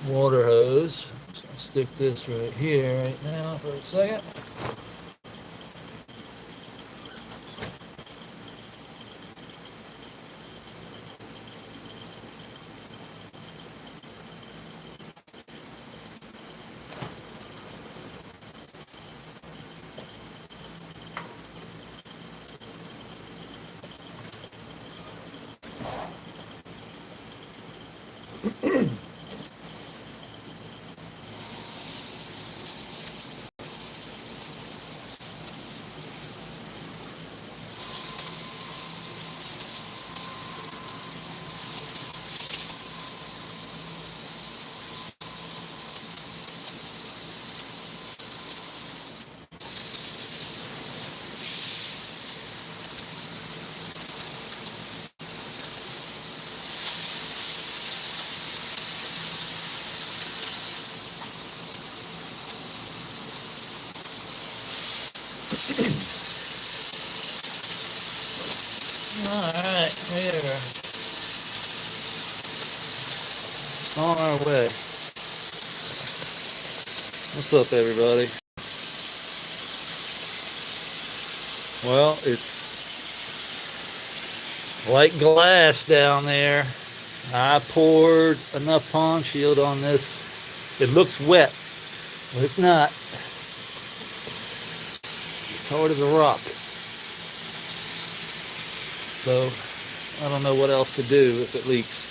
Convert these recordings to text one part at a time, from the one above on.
water hose. Just gonna stick this right here right now for a second. Alright, here. On our way. What's up, everybody? Well, it's like glass down there. I poured enough pond shield on this. It looks wet, but it's not. It's hard as a rock. So, I don't know what else to do if it leaks.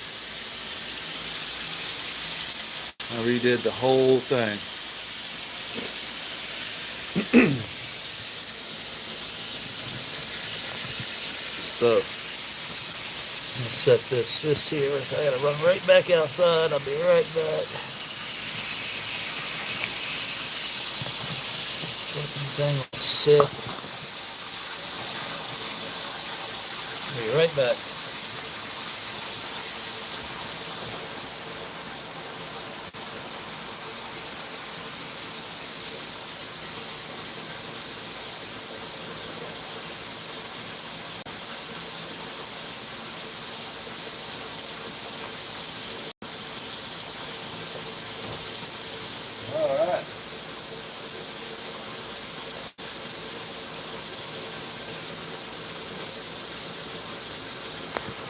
I redid the whole thing. So, let's set this here. I gotta run right back outside. I'll be right back. Thing will sit. I'll be right back.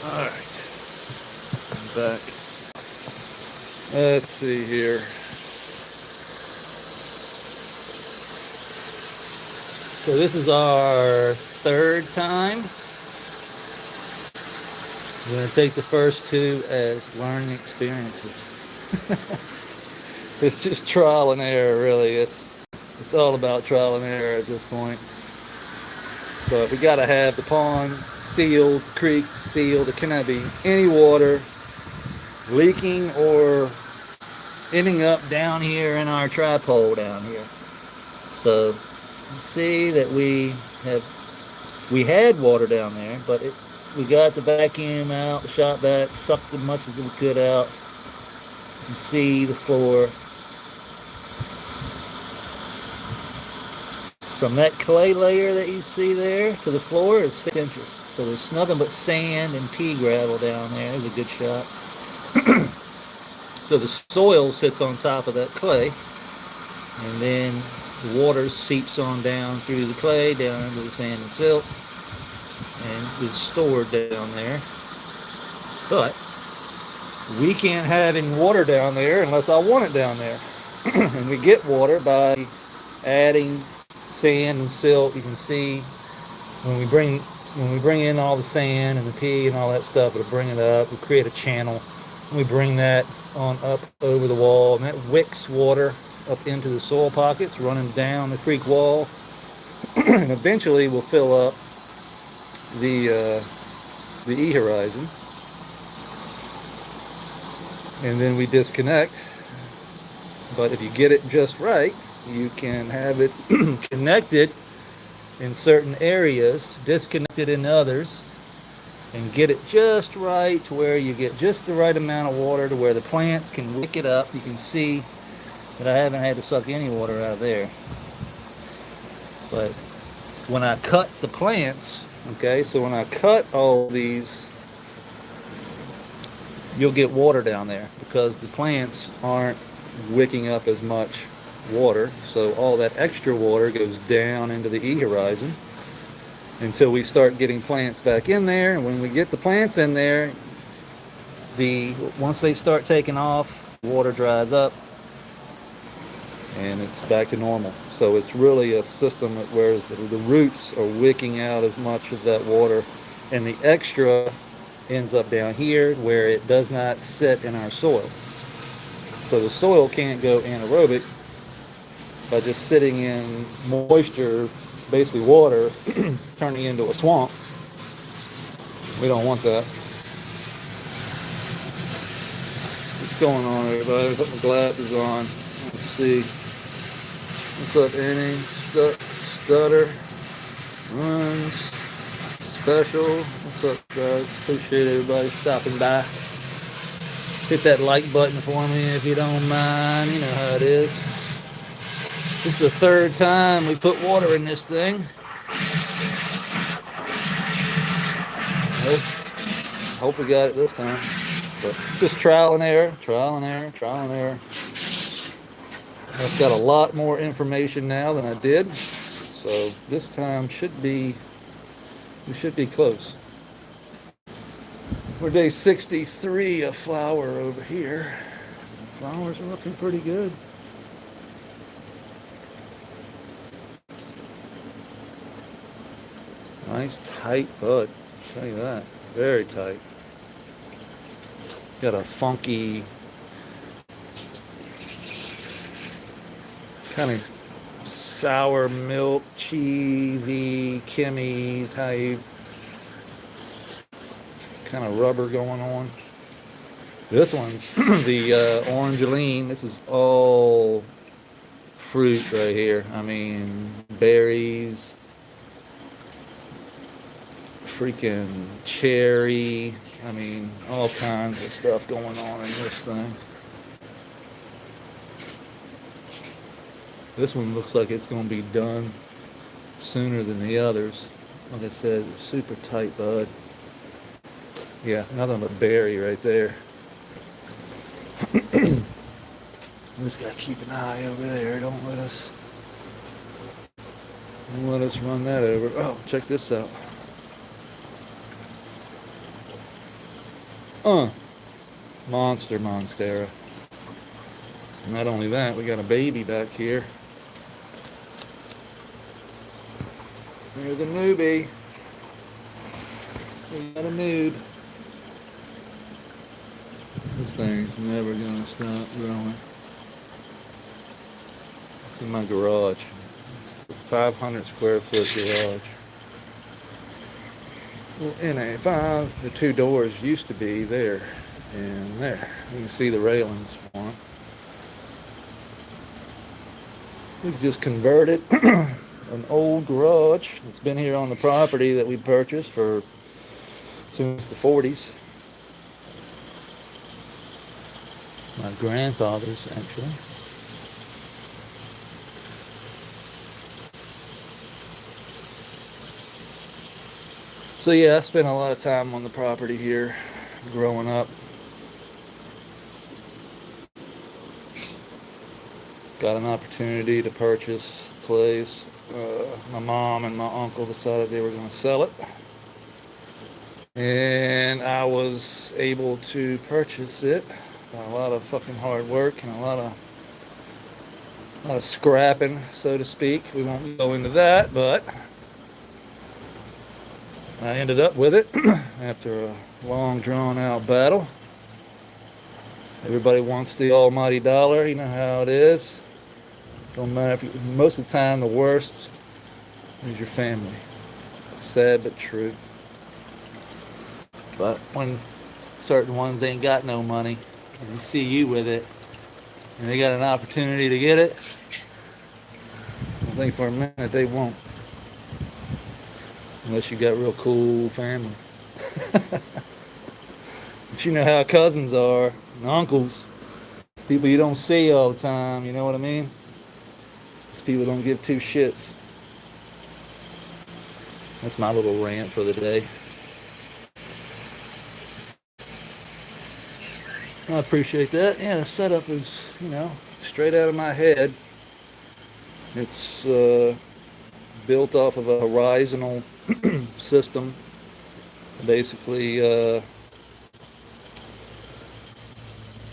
Alright, I'm back. Let's see here. So this is our third time. We're going to take the first two as learning experiences. It's just trial and error, really. It's all about trial and error at this point. But we got to have the pond sealed, creek sealed. It cannot be any water leaking or ending up down here in our trap hole down here. So see that we had water down there, but we got the vacuum out, the shot back, sucked as much as we could out. You see the floor. From that clay layer that you see there to the floor is 6 inches. So there's nothing but sand and pea gravel down there. There's a good shot. So the soil sits on top of that clay, and then the water seeps on down through the clay, down into the sand and silt, and is stored down there. But we can't have any water down there unless I want it down there. And we get water by adding sand and silt. You can see when we bring in all the sand and the pea and all that stuff, it'll bring it up. We create a channel. We bring that on up over the wall, and that wicks water up into the soil pockets, running down the creek wall, and eventually will fill up the E horizon. And then we disconnect. But if you get it just right, you can have it connected in certain areas, disconnected in others, and get it just right to where you get just the right amount of water to where the plants can wick it up. You can see that I haven't had to suck any water out of there. But when I cut the plants, okay, so when I cut all these you'll get water down there because the plants aren't wicking up as much water. So all that extra water goes down into the E horizon until we start getting plants back in there. And when we get the plants in there, once they start taking off, water dries up and it's back to normal. So it's really a system where the roots are wicking out as much of that water, and the extra ends up down here where it does not sit in our soil. So the soil can't go anaerobic by just sitting in moisture, basically water, turning into a swamp. We don't want that. What's going on, everybody? Put my glasses on. Let's see. What's up, Annie? Stutter. Runs. Special. What's up, guys? Appreciate everybody stopping by. Hit that like button for me if you don't mind. You know how it is. This is the third time we put water in this thing. Hope we got it this time. But just trial and error, trial and error, trial and error. I've got a lot more information now than I did, so this time we should be close. We're day 63 of flower over here. Flowers are looking pretty good. Nice tight bud, I'll tell you that. Very tight. Got a funky kind of sour milk, cheesy, Kimmy type kind of rubber going on. This one's the Orangeline. This is all fruit right here. I mean, berries, freaking cherry. I mean, all kinds of stuff going on in this thing. This one looks like it's going to be done sooner than the others. Like I said, super tight bud. Yeah, nothing but berry right there. We just got to keep an eye over there. Don't let us run that over. Oh, check this out. Monstera. Not only that, we got a baby back here. There's a newbie. We got a noob. This thing's never gonna stop growing. It's in my garage. It's a 500 square foot garage. Well, in A5, the two doors used to be there and there. You can see the railings for them. We just converted an old garage that's been here on the property that we purchased since the 40s. My grandfather's, actually. So yeah, I spent a lot of time on the property here growing up. Got an opportunity to purchase the place. My mom and my uncle decided they were going to sell it. And I was able to purchase it by a lot of fucking hard work and a lot of scrapping, so to speak. We won't go into that, but I ended up with it after a long, drawn-out battle. Everybody wants the almighty dollar. You know how it is. Don't matter most of the time, the worst is your family. Sad but true. But when certain ones ain't got no money and they see you with it and they got an opportunity to get it, I think for a minute they won't. Unless you got real cool family. But you know how cousins are, and uncles, people you don't see all the time, you know what I mean? These people don't give two shits. That's my little rant for the day. I appreciate that. Yeah, the setup is, straight out of my head. It's built off of a horizontal system. Basically,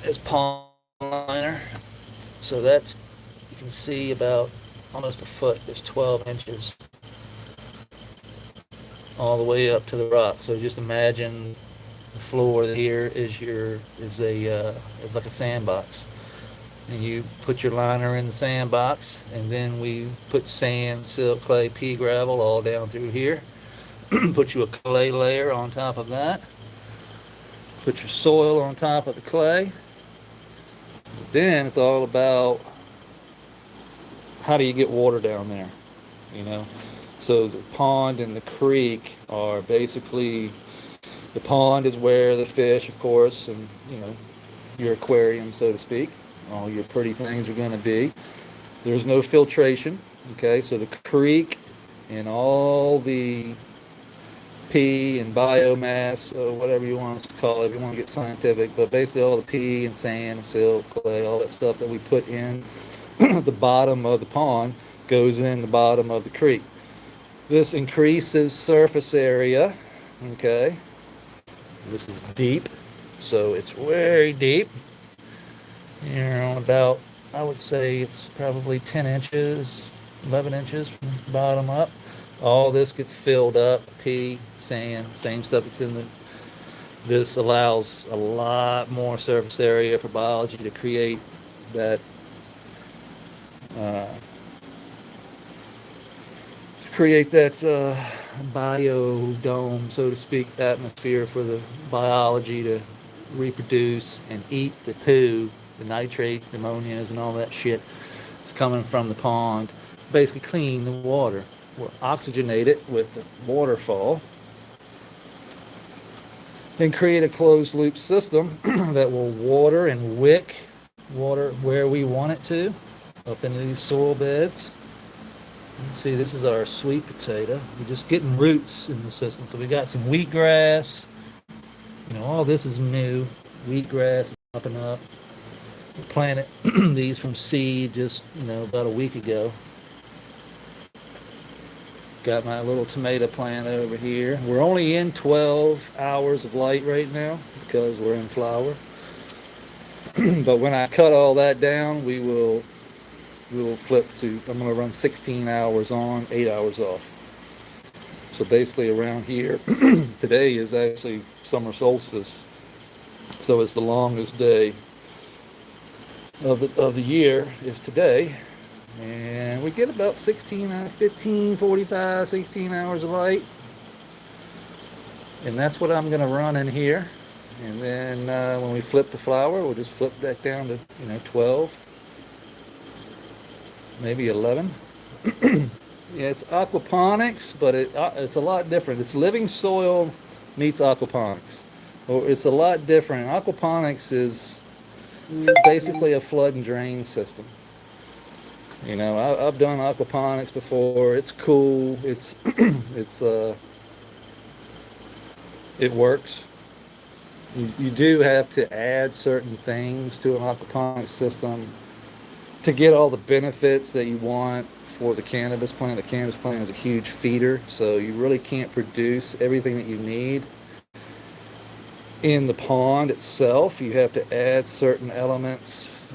it's pond liner. So that's, you can see about almost a foot. There's 12 inches all the way up to the rock. So just imagine the floor here is like a sandbox, and you put your liner in the sandbox, and then we put sand, silt, clay, pea gravel all down through here. Put you a clay layer on top of that. Put your soil on top of the clay. Then it's all about how do you get water down there, you know? So the pond and the creek are basically, the pond is where the fish, of course, and, your aquarium, so to speak, all your pretty things are going to be. There's no filtration, okay? So the creek and all the pee and biomass, or whatever you want to call it, if you want to get scientific, but basically all the pee and sand, silt, clay, all that stuff that we put in the bottom of the pond goes in the bottom of the creek. This increases surface area, okay? This is deep, so it's very deep. About, I would say it's probably 10 inches, 11 inches from the bottom up. All this gets filled up, pee, sand, same stuff that's in the, this allows a lot more surface area for biology to create that biodome, so to speak, atmosphere for the biology to reproduce and eat the poo, the nitrates, the ammonias, and all that shit that's coming from the pond. Basically clean the water. We'll oxygenate it with the waterfall and create a closed loop system that will water and wick water where we want it to, up into these soil beds. See, this is our sweet potato. We're just getting roots in the system. So we got some wheatgrass. All this is new. Wheatgrass is popping up. We planted these from seed just, about a week ago. Got my little tomato plant over here. We're only in 12 hours of light right now because we're in flower. But when I cut all that down, we will flip to, I'm going to run 16 hours on, 8 hours off. So basically around here, today is actually summer solstice. So it's the longest day of the year is today. And we get about 15, 45, 16 hours of light. And that's what I'm going to run in here. And then when we flip the flower, we'll just flip back down to, 12. Maybe 11. Yeah, it's aquaponics, but it's a lot different. It's living soil meets aquaponics. Or it's a lot different. Aquaponics is basically a flood and drain system. I've done aquaponics before. It's cool. It works. You do have to add certain things to an aquaponics system to get all the benefits that you want for the cannabis plant. The cannabis plant is a huge feeder, so you really can't produce everything that you need in the pond itself. You have to add certain elements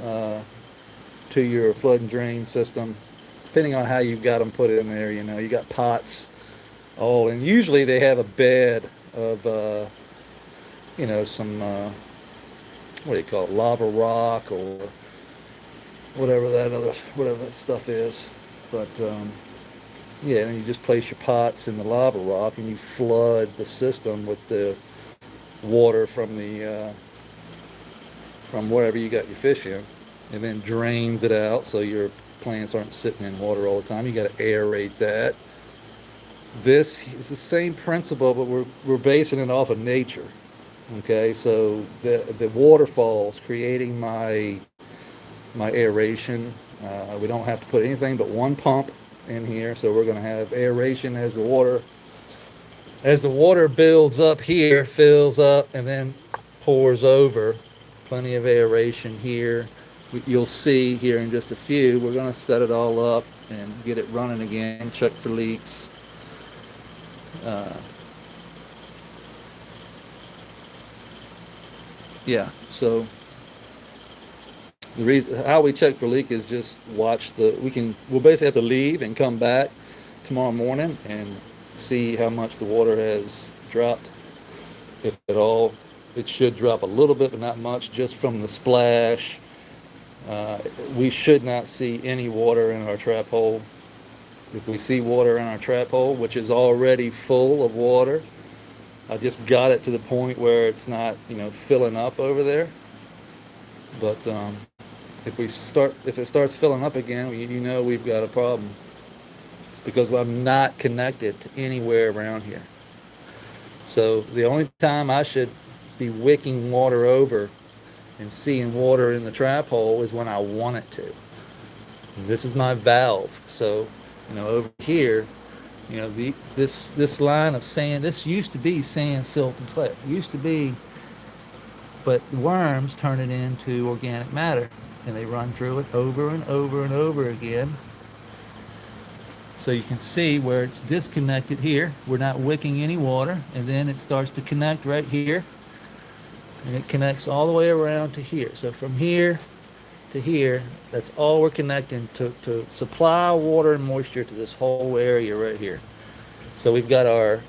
to your flood and drain system, depending on how you've got them put in there. You got pots, and usually they have a bed of, some, what do you call it, lava rock or whatever that stuff is. But yeah, and you just place your pots in the lava rock and you flood the system with the water from wherever you got your fish in, and then drains it out so your plants aren't sitting in water all the time. You got to aerate that. This is the same principle, but we're basing it off of nature. Okay, so the waterfalls creating my aeration. We don't have to put anything but one pump in here, so we're going to have aeration as the water builds up here, fills up, and then pours over. plenty of aeration here. You'll see here in just a few, we're going to set it all up and get it running again, check for leaks. Yeah, so the reason how we check for leak is just watch we'll basically have to leave and come back tomorrow morning and see how much the water has dropped, if at all. It should drop a little bit, but not much, just from the splash. We should not see any water in our trap hole. If we see water in our trap hole, which is already full of water, I just got it to the point where it's not, filling up over there. But if it starts filling up again, we've got a problem, because I'm not connected to anywhere around here. So the only time I should be wicking water over and seeing water in the trap hole is when I want it to. And this is my valve. So, over here, this line of sand, this used to be sand, silt, and clay. It used to be, but the worms turn it into organic matter, and they run through it over and over and over again. So you can see where it's disconnected here. We're not wicking any water, and then it starts to connect right here, and it connects all the way around to here. So from here to here, that's all we're connecting to supply water and moisture to this whole area right here. So we've got our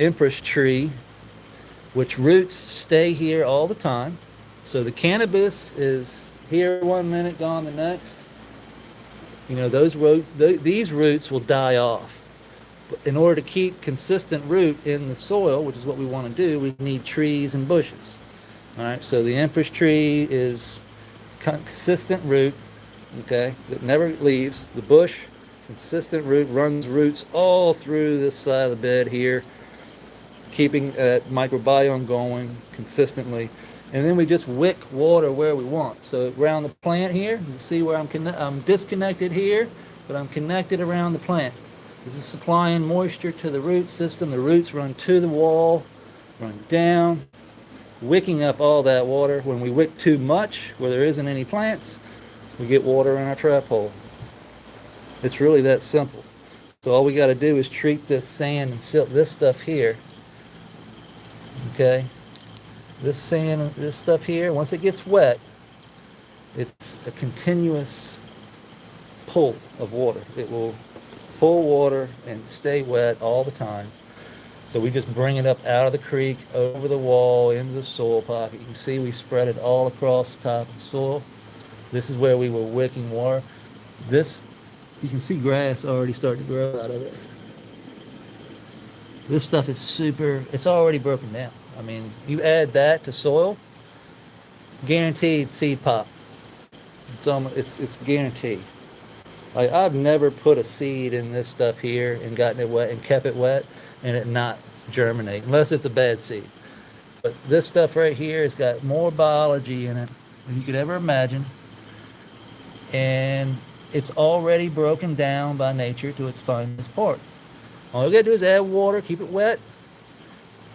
empress tree, which roots stay here all the time. So the cannabis is here one minute, gone the next. Those roots, these roots will die off. But in order to keep consistent root in the soil, which is what we want to do, we need trees and bushes. All right, so the empress tree is consistent root, okay, that never leaves. The bush, consistent root, runs roots all through this side of the bed here, keeping that microbiome going consistently. And then we just wick water where we want. So around the plant here, you see where I'm disconnected here, but I'm connected around the plant. This is supplying moisture to the root system. The roots run to the wall, run down, wicking up all that water. When we wick too much, where there isn't any plants, we get water in our trap hole. It's really that simple. So all we got to do is treat this sand and silt, this stuff here, okay? This sand, this stuff here, once it gets wet, it's a continuous pull of water. It will pull water and stay wet all the time. So we just bring it up out of the creek, over the wall, into the soil pocket. You can see we spread it all across the top of the soil. This is where we were wicking water. This, you can see grass already starting to grow out of it. This stuff is it's already broken down. I mean, you add that to soil, guaranteed seed pop. It's guaranteed. Like, I've never put a seed in this stuff here and gotten it wet and kept it wet and it not germinate, unless it's a bad seed. But this stuff right here has got more biology in it than you could ever imagine, and it's already broken down by nature to its finest part. All you gotta do is add water, keep it wet.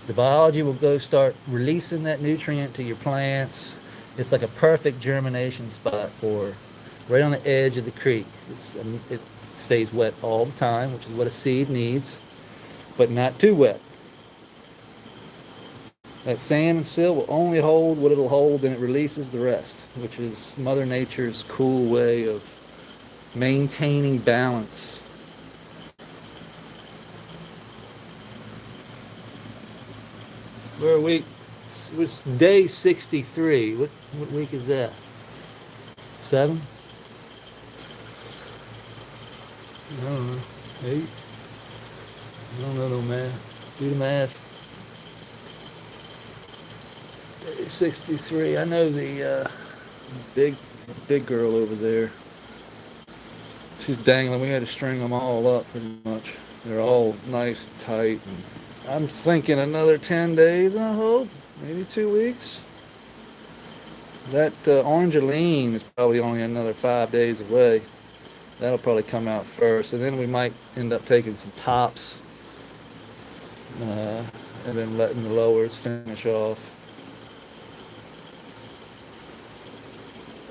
The biology will go start releasing that nutrient to your plants. It's like a perfect germination spot right on the edge of the creek. It stays wet all the time, which is what a seed needs, but not too wet. That sand and silt will only hold what it'll hold, and it releases the rest, which is Mother Nature's cool way of maintaining balance. We're week, it's day 63. What week is that? 7? I don't know. 8? I don't know no math. Do the math. Day 63. I know the big girl over there. She's dangling. We had to string them all up pretty much. They're all nice and tight. And I'm thinking another 10 days, I hope. Maybe 2 weeks. That Orangeline is probably only another 5 days away. That'll probably come out first. And then we might end up taking some tops. And then letting the lowers finish off.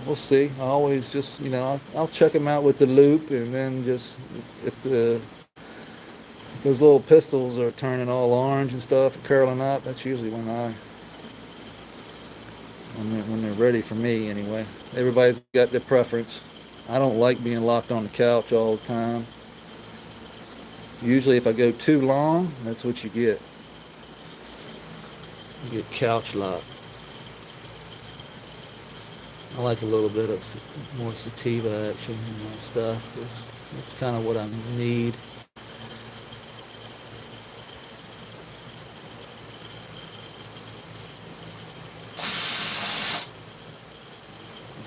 we'll see. I always just, I'll check them out with the loop, and then just if those little pistils are turning all orange and stuff, and curling up, that's usually when they're ready for me anyway. Everybody's got their preference. I don't like being locked on the couch all the time. Usually if I go too long, that's what you get. You get couch lock. I like a little bit of more sativa action in my stuff because that's kind of what I need.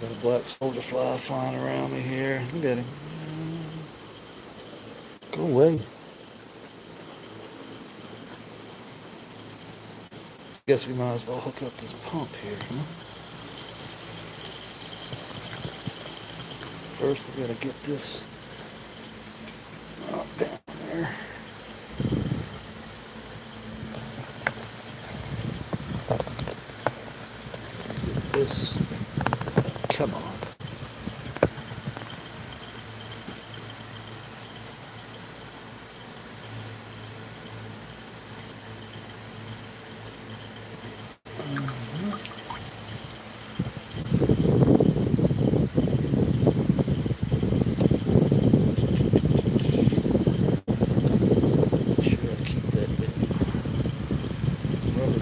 Got a black soldier fly flying around me here. Look at him. Go away. Guess we might as well hook up this pump here, huh? First, we gotta get this down there. Get this. Come on.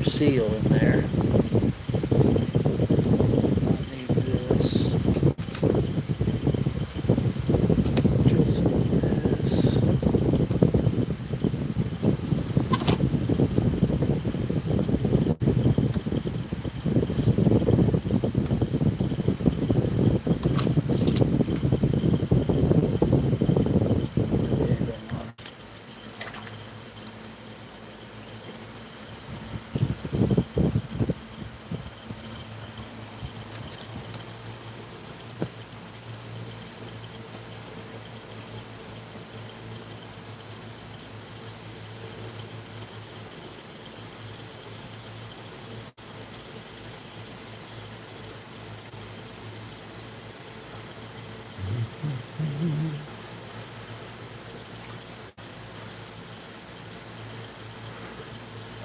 Seal in there. I need this. Just like this.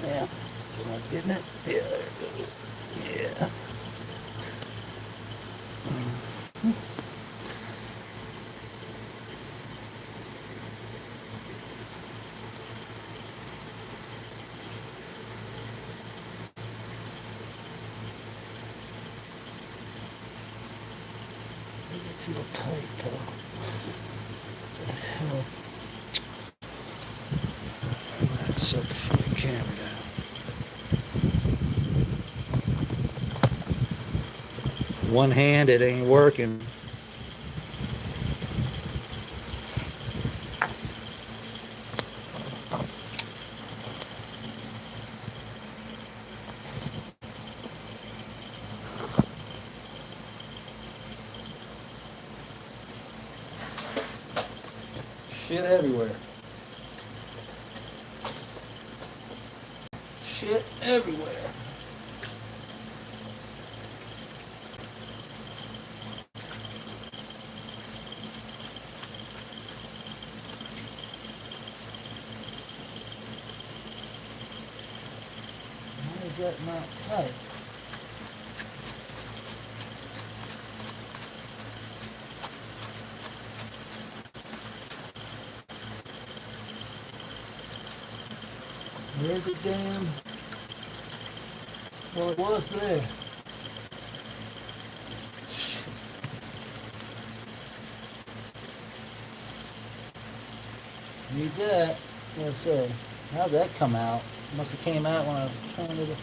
Yeah, am I getting it? Yeah, there it goes. Yeah. Feel tight though. What the hell? That's set the camera down. One hand, it ain't working. Shit everywhere. Shit everywhere. Why is that not tight? Where's the damn... Well, it was there. Need that. Let's say, how'd that come out? Must have came out when I turned it.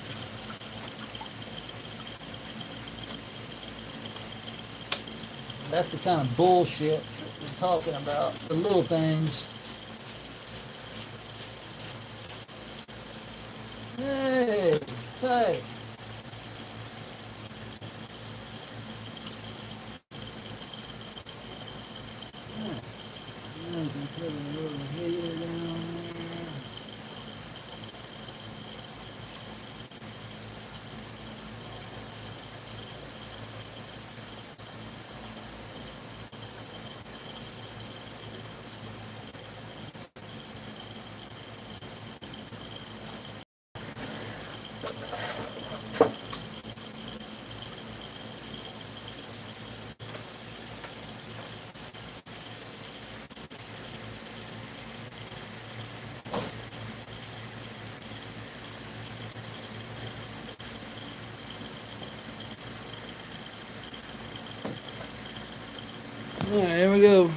That's the kind of bullshit we're talking about. The little things. Hey, hey. Put a little heater down there. Alright, here we go.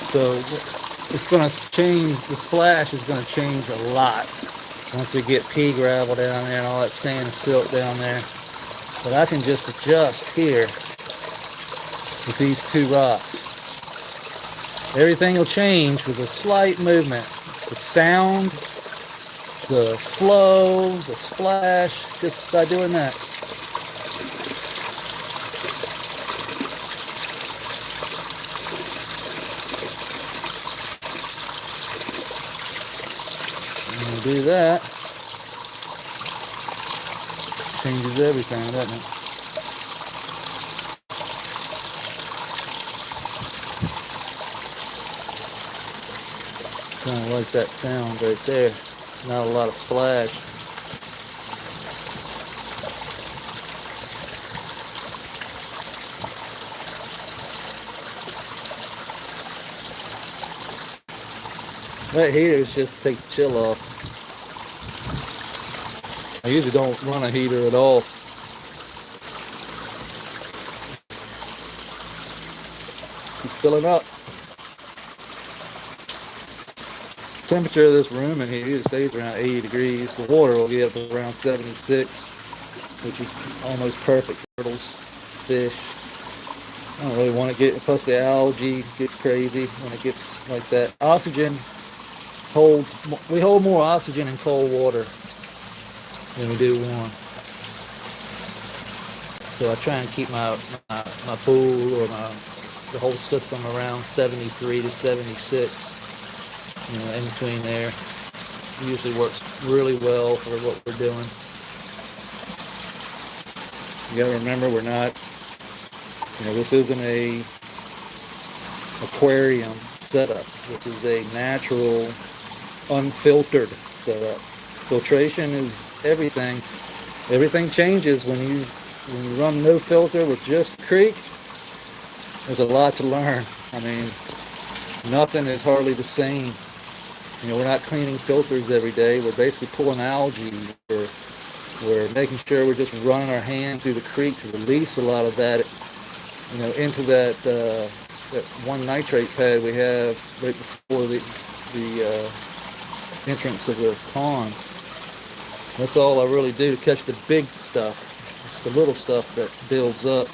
So it's going to change, the splash is going to change a lot once we get pea gravel down there and all that sand and silt down there. But I can just adjust here with these two rocks. Everything will change with a slight movement. The sound, the flow, the splash, just by doing that. Do that, changes everything, doesn't it? Kind of like that sound right there. Not a lot of splash. That heater is just to take the chill off. I usually don't run a heater at all. Keep filling up. Temperature of this room in here stays around 80 degrees. The water will get up around 76, which is almost perfect. Turtles, fish. I don't really want to get, plus the algae gets crazy when it gets like that. Oxygen we hold more oxygen in cold water than we do warm. So I try and keep my pool or the whole system around 73 to 76. In between there. It usually works really well for what we're doing. You gotta remember, we're not, this isn't a aquarium setup. This is a natural, unfiltered setup. Filtration is everything. Everything changes when you run no filter with just creek. There's a lot to learn. I mean, nothing is hardly the same. We're not cleaning filters every day. We're basically pulling algae. We're making sure we're just running our hand through the creek to release a lot of that, into that one nitrate pad we have right before the entrance of the pond. That's all I really do to catch the big stuff. It's the little stuff that builds up,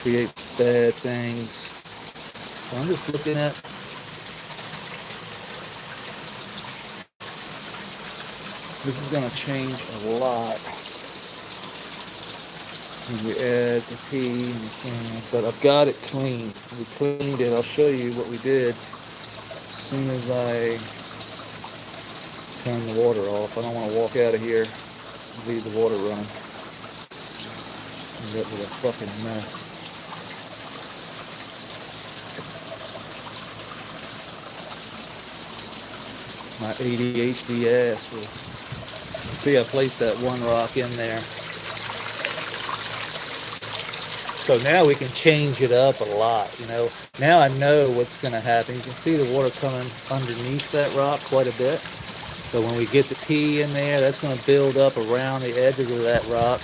creates bad things. So I'm just looking at this is going to change a lot when we add the pea and the sand, but I've got it clean. We cleaned it. I'll show you what we did as soon as I turn the water off. I don't want to walk out of here and leave the water running. End up with a fucking mess. My ADHD ass will see. I placed that one rock in there, so now we can change it up a lot. Now I know what's going to happen. You can see the water coming underneath that rock quite a bit. So when we get the pea in there, that's going to build up around the edges of that rock.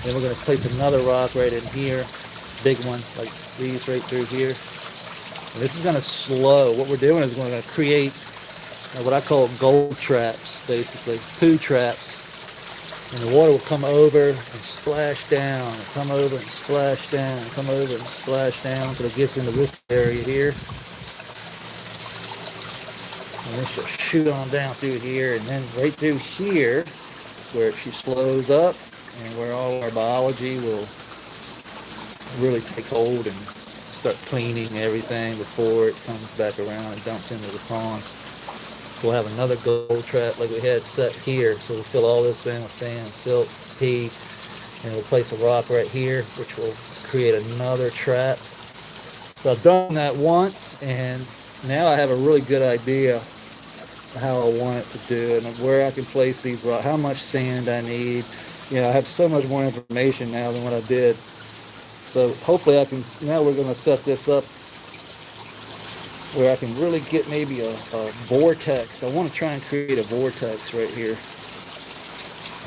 Then we're going to place another rock right in here, big one like these right through here. And this is going to slow. What we're doing is we're going to create what I call gold traps, basically, poo traps. And the water will come over and splash down, and come over and splash down, and come over and splash down until it gets into this area here. And then she'll shoot on down through here, and then right through here, where she slows up, and where all our biology will really take hold and start cleaning everything before it comes back around and dumps into the pond. We'll have another gold trap like we had set here. So we'll fill all this in with sand, silt, pea, And we'll place a rock right here, which will create another trap. So I've done that once, and now I have a really good idea how I want it to do and where I can place these rocks, how much sand I need. You know, I have so much more information now than what I did. So hopefully I can, now we're going to set this up where I can really get maybe a vortex. I want to try and create a vortex right here.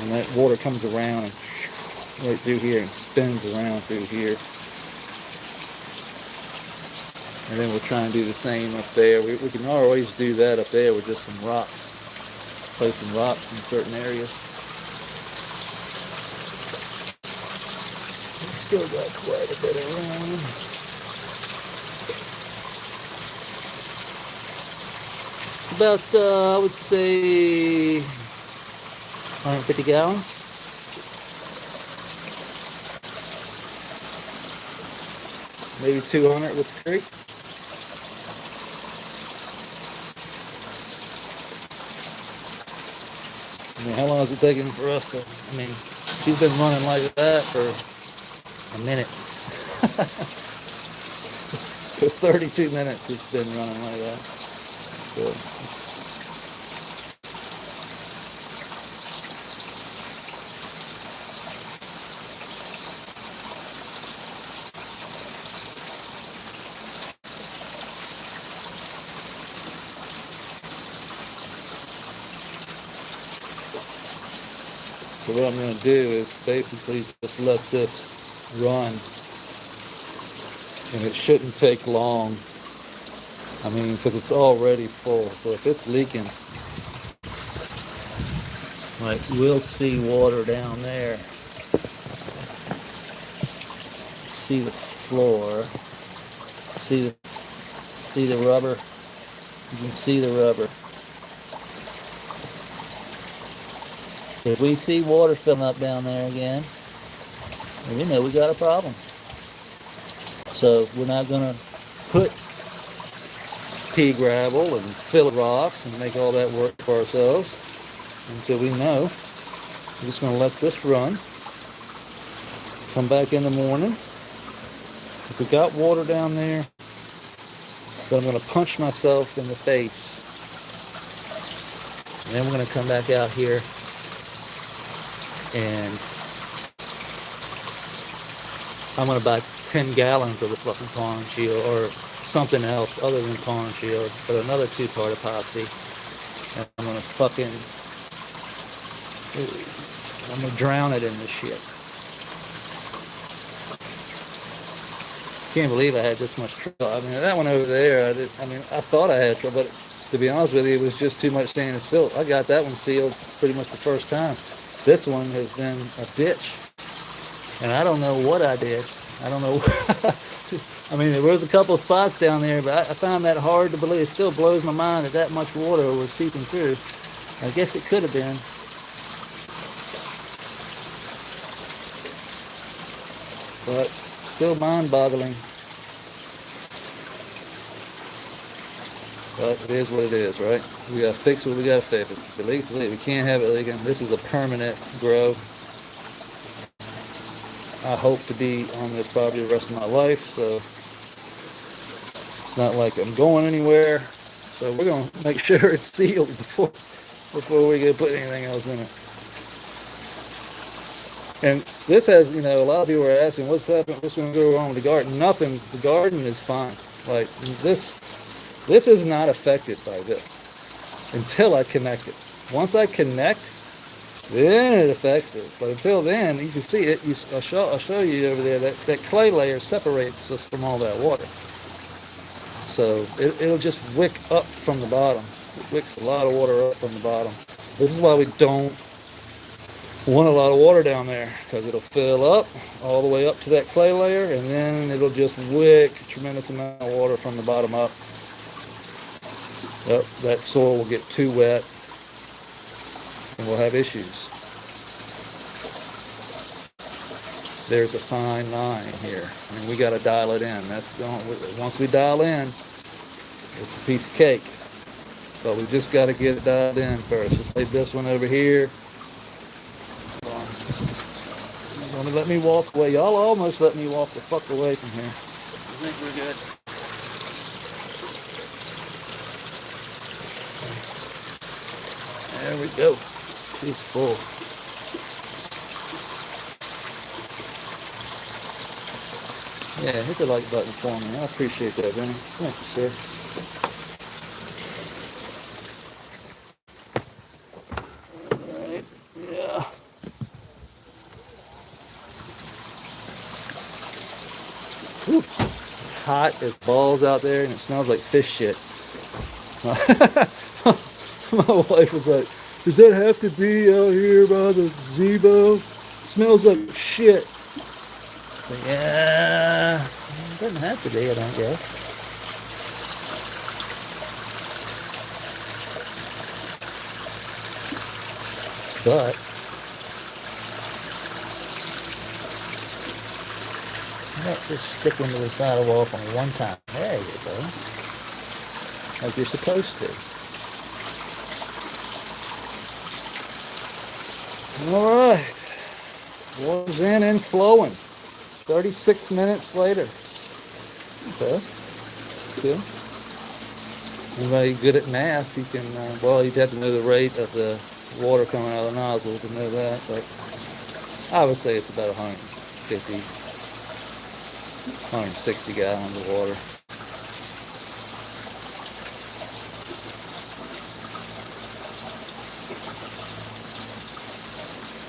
And that water comes around and right through here and spins around through here. And then we'll try and do the same up there. We can always do that up there with just some rocks. Place some rocks in certain areas. We still got quite a bit around. It's about, I would say, 150 gallons. Maybe 200 with the creek. I mean, how long is it taking for us to, I mean, she's been running like that for a minute. For 32 minutes it's been running like that. So it's, so what I'm going to do is basically just let this run, and it shouldn't take long. I mean, because it's already full. So if it's leaking, like we'll see water down there. See the floor. See the rubber. You can see the rubber. If we see water filling up down there again, then we know we got a problem. So we're not going to put pea gravel and fill rocks and make all that work for ourselves until we know. We're just going to let this run. Come back in the morning. If we got water down there, then I'm going to punch myself in the face. And then we're going to come back out here and I'm going to buy 10 gallons of the fucking pond shield or something else other than pond shield, but another 2-part epoxy. And I'm going to I'm going to drown it in this shit. Can't believe I had this much trouble. I mean, that one over there, I thought I had trouble, but to be honest with you, it was just too much sand and silt. I got that one sealed pretty much the first time. This one has been a bitch, and I don't know what I did. I don't know. I mean, there was a couple of spots down there, but I found that hard to believe. It still blows my mind that much water was seeping through. I guess it could have been. But still mind-boggling. But it is what it is, right? We gotta fix what we gotta fix. If it leaks, we can't have it leaking. This is a permanent grow. I hope to be on this property the rest of my life, so it's not like I'm going anywhere. So we're gonna make sure it's sealed before we can put anything else in it. And this has, a lot of people are asking, what's happening? What's going to go wrong with the garden? Nothing. The garden is fine. Like this is not affected by this until I connect it. Once I connect, then it affects it. But until then, you can see it. I'll show you over there that clay layer separates us from all that water. So it'll just wick up from the bottom. It wicks a lot of water up from the bottom. This is why we don't want a lot of water down there, because it'll fill up all the way up to that clay layer, and then it'll just wick a tremendous amount of water from the bottom up. That soil will get too wet, and we'll have issues. There's a fine line here. I mean, we got to dial it in. Once we dial in, it's a piece of cake. But we just got to get it dialed in first. Let's leave this one over here. Want to let me walk away? Y'all almost let me walk the fuck away from here. I think we're good. There we go. She's full. Yeah, hit the like button for me. I appreciate that, Benny. Thank you, sir. Alright, yeah. Whew. It's hot as balls out there and it smells like fish shit. My wife was like, does that have to be out here by the gazebo? It smells like shit. So, yeah, it doesn't have to be, I don't guess. But let's just stick into the sidewalk on one time. There you go. Like you're supposed to. All right. Water's in and flowing. 36 minutes later. Okay. Good. Anybody good at math, you can, well, you'd have to know the rate of the water coming out of the nozzle to know that, but I would say it's about 150, 160 gallons of water.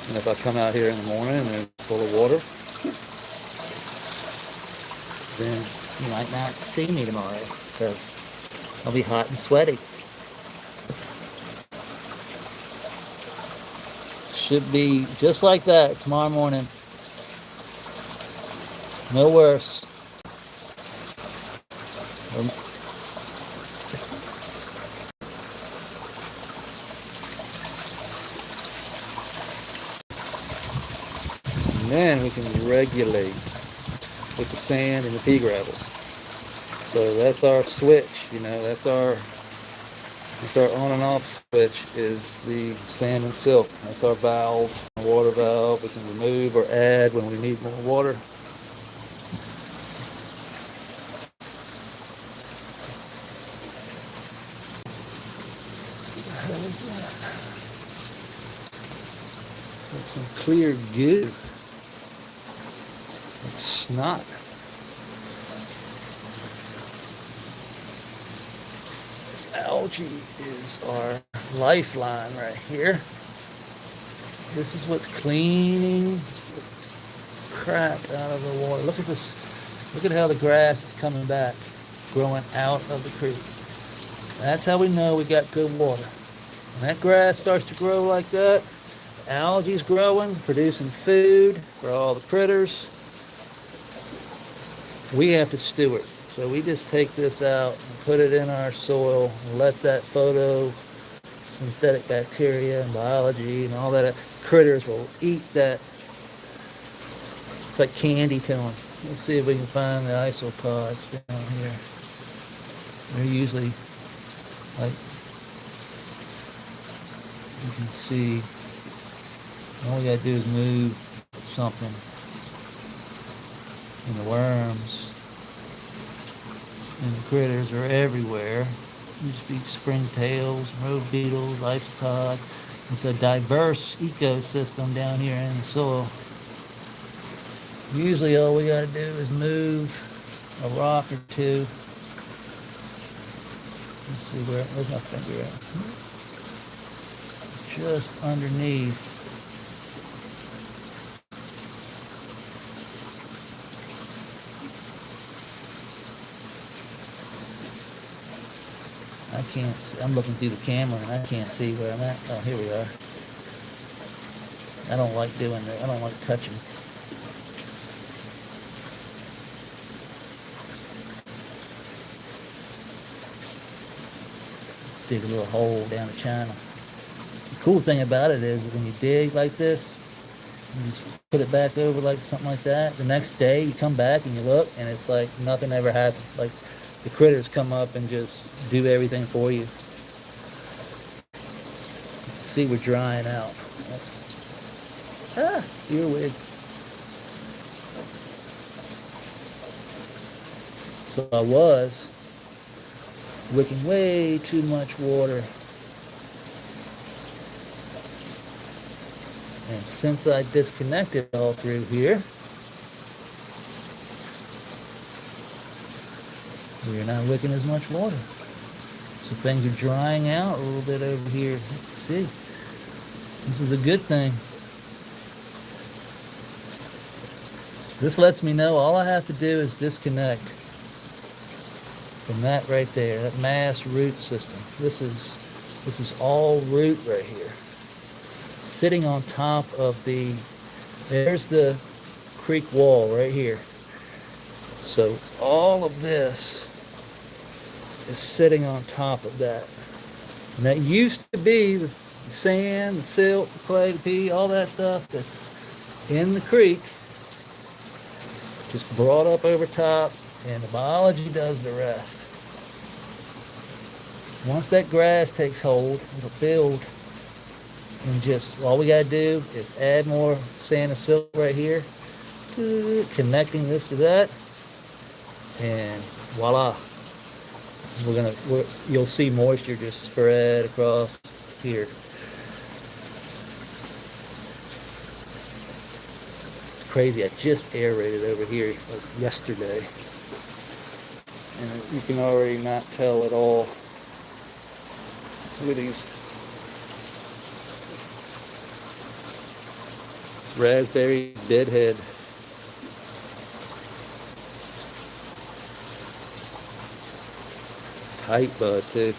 And if I come out here in the morning and it's full of water, then you might not see me tomorrow because I'll be hot and sweaty. Should be just like that tomorrow morning. No worse. And then we can regulate with the sand and the pea gravel. So that's our switch, you know, that's our on and off switch is the sand and silt. That's our valve, our water valve. We can remove or add when we need more water. What is that? It's like some clear goo. It's snot. This algae is our lifeline right here. This is what's cleaning the crap out of the water. Look at this. Look at how the grass is coming back, growing out of the creek. That's how we know we got good water. When that grass starts to grow like that, algae's growing, producing food for all the critters. We have to steward. So we just take this out and put it in our soil and let that photosynthetic bacteria and biology and all that critters will eat that. It's like candy to them. Let's see if we can find the isopods down here. They're usually like, you can see, all we gotta do is move something. And the worms and the critters are everywhere. Used to be springtails, road beetles, isopods. It's a diverse ecosystem down here in the soil. Usually all we gotta do is move a rock or two. Let's see where's my finger at? Just underneath. I can't see. I'm looking through the camera and I can't see where I'm at. Oh, here we are. I don't like doing that. I don't like touching. Dig a little hole down the channel. The cool thing about it is when you dig like this, you just put it back over like something like that. The next day you come back and you look and it's like nothing ever happened. Like the critters come up and just do everything for you. See, we're drying out. That's earwig. So I was wicking way too much water. And since I disconnected all through here, we're not wicking as much water. So things are drying out a little bit over here. See, this is a good thing. This lets me know all I have to do is disconnect from that right there, that mass root system. This is all root right here, sitting on top of there's the creek wall right here. So all of this is sitting on top of that. And that used to be the sand, the silt, the clay, the pea, all that stuff that's in the creek, just brought up over top, and the biology does the rest. Once that grass takes hold, it'll build, and just all we gotta do is add more sand and silt right here, connecting this to that, and voila. You'll see moisture just spread across here. It's crazy. I just aerated over here like yesterday, and you can already not tell at all. Look at these raspberry bedhead. Tight bud too.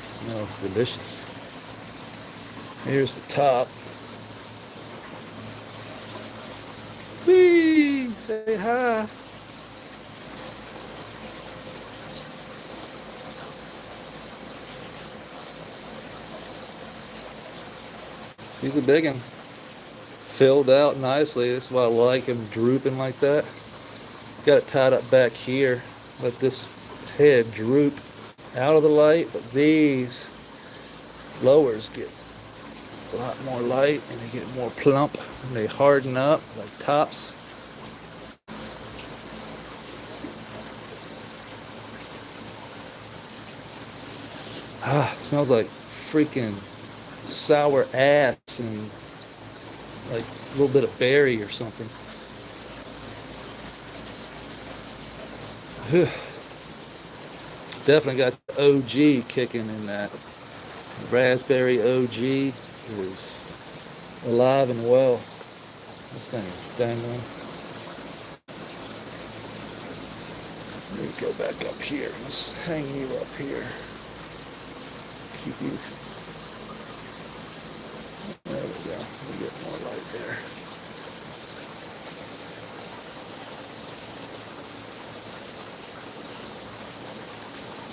Smells delicious. Here's the top. Whee! Say hi. He's a big one. Filled out nicely. That's why I like him drooping like that. Got it tied up back here. Let this head droop out of the light, but these lowers get a lot more light and they get more plump and they harden up like tops. It smells like freaking sour ass and like a little bit of berry or something. Definitely got the OG kicking in that. The raspberry OG is alive and well. This thing is dangling. Let me go back up here. Let's hang you up here. Keep you. There we go. We get more light there.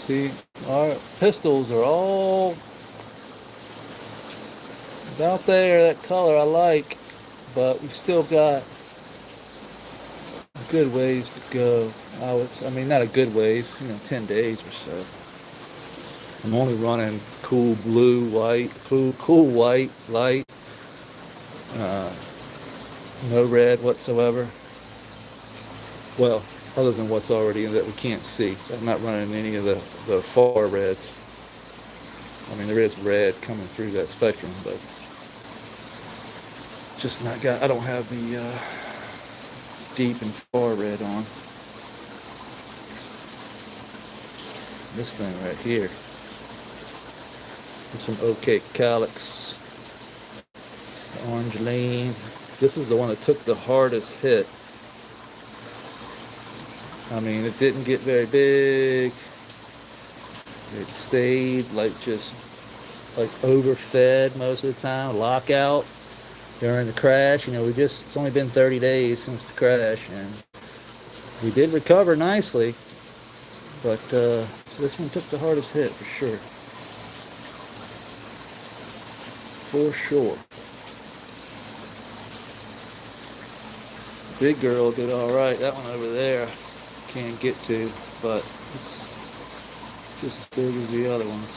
See, our pistils are all about there, that color I like, but we've still got a good ways to go. I mean, not a good ways, 10 days or so. I'm only running cool blue, white, cool white, light, no red whatsoever. Well, other than what's already in that we can't see. I'm not running any of the far reds. I mean, there is red coming through that spectrum, but just not got. I don't have the deep and far red on. This thing right here. It's from OK Calyx. The orange lane. This is the one that took the hardest hit. I mean, it didn't get very big. It stayed just overfed most of the time. Lockout during the crash. It's only been 30 days since the crash, and we did recover nicely. But this one took the hardest hit for sure. For sure. Big girl did all right. That one over there can't get to, but it's just as big as the other ones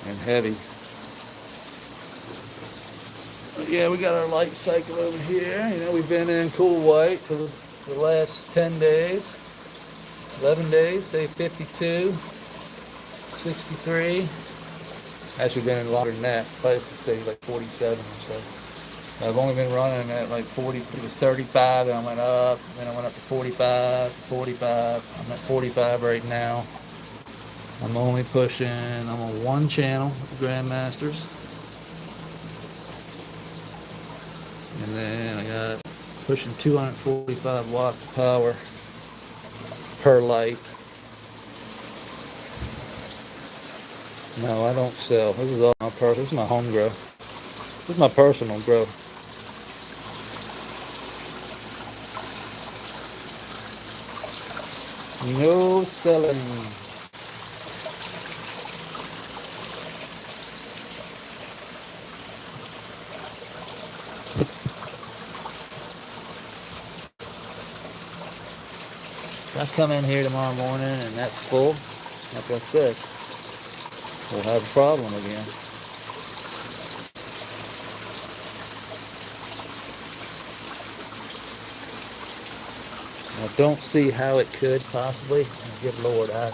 and heavy. But yeah, we got our light cycle over here. You know, we've been in cool white for the last 10 days, 11 days, say 52, 63. Actually been in longer than that. Probably stayed like 47 or so. I've only been running at like 40, it was 35, and I went up, then I went up to 45, 45. I'm at 45 right now. I'm only pushing, I'm on one channel, Grandmasters. And then I got pushing 245 watts of power per light. No, I don't sell. This is all my personal, this is my home grow. This is my personal grow. No selling. If I come in here tomorrow morning and that's full, like I said, we'll have a problem again. I don't see how it could possibly. Good Lord, I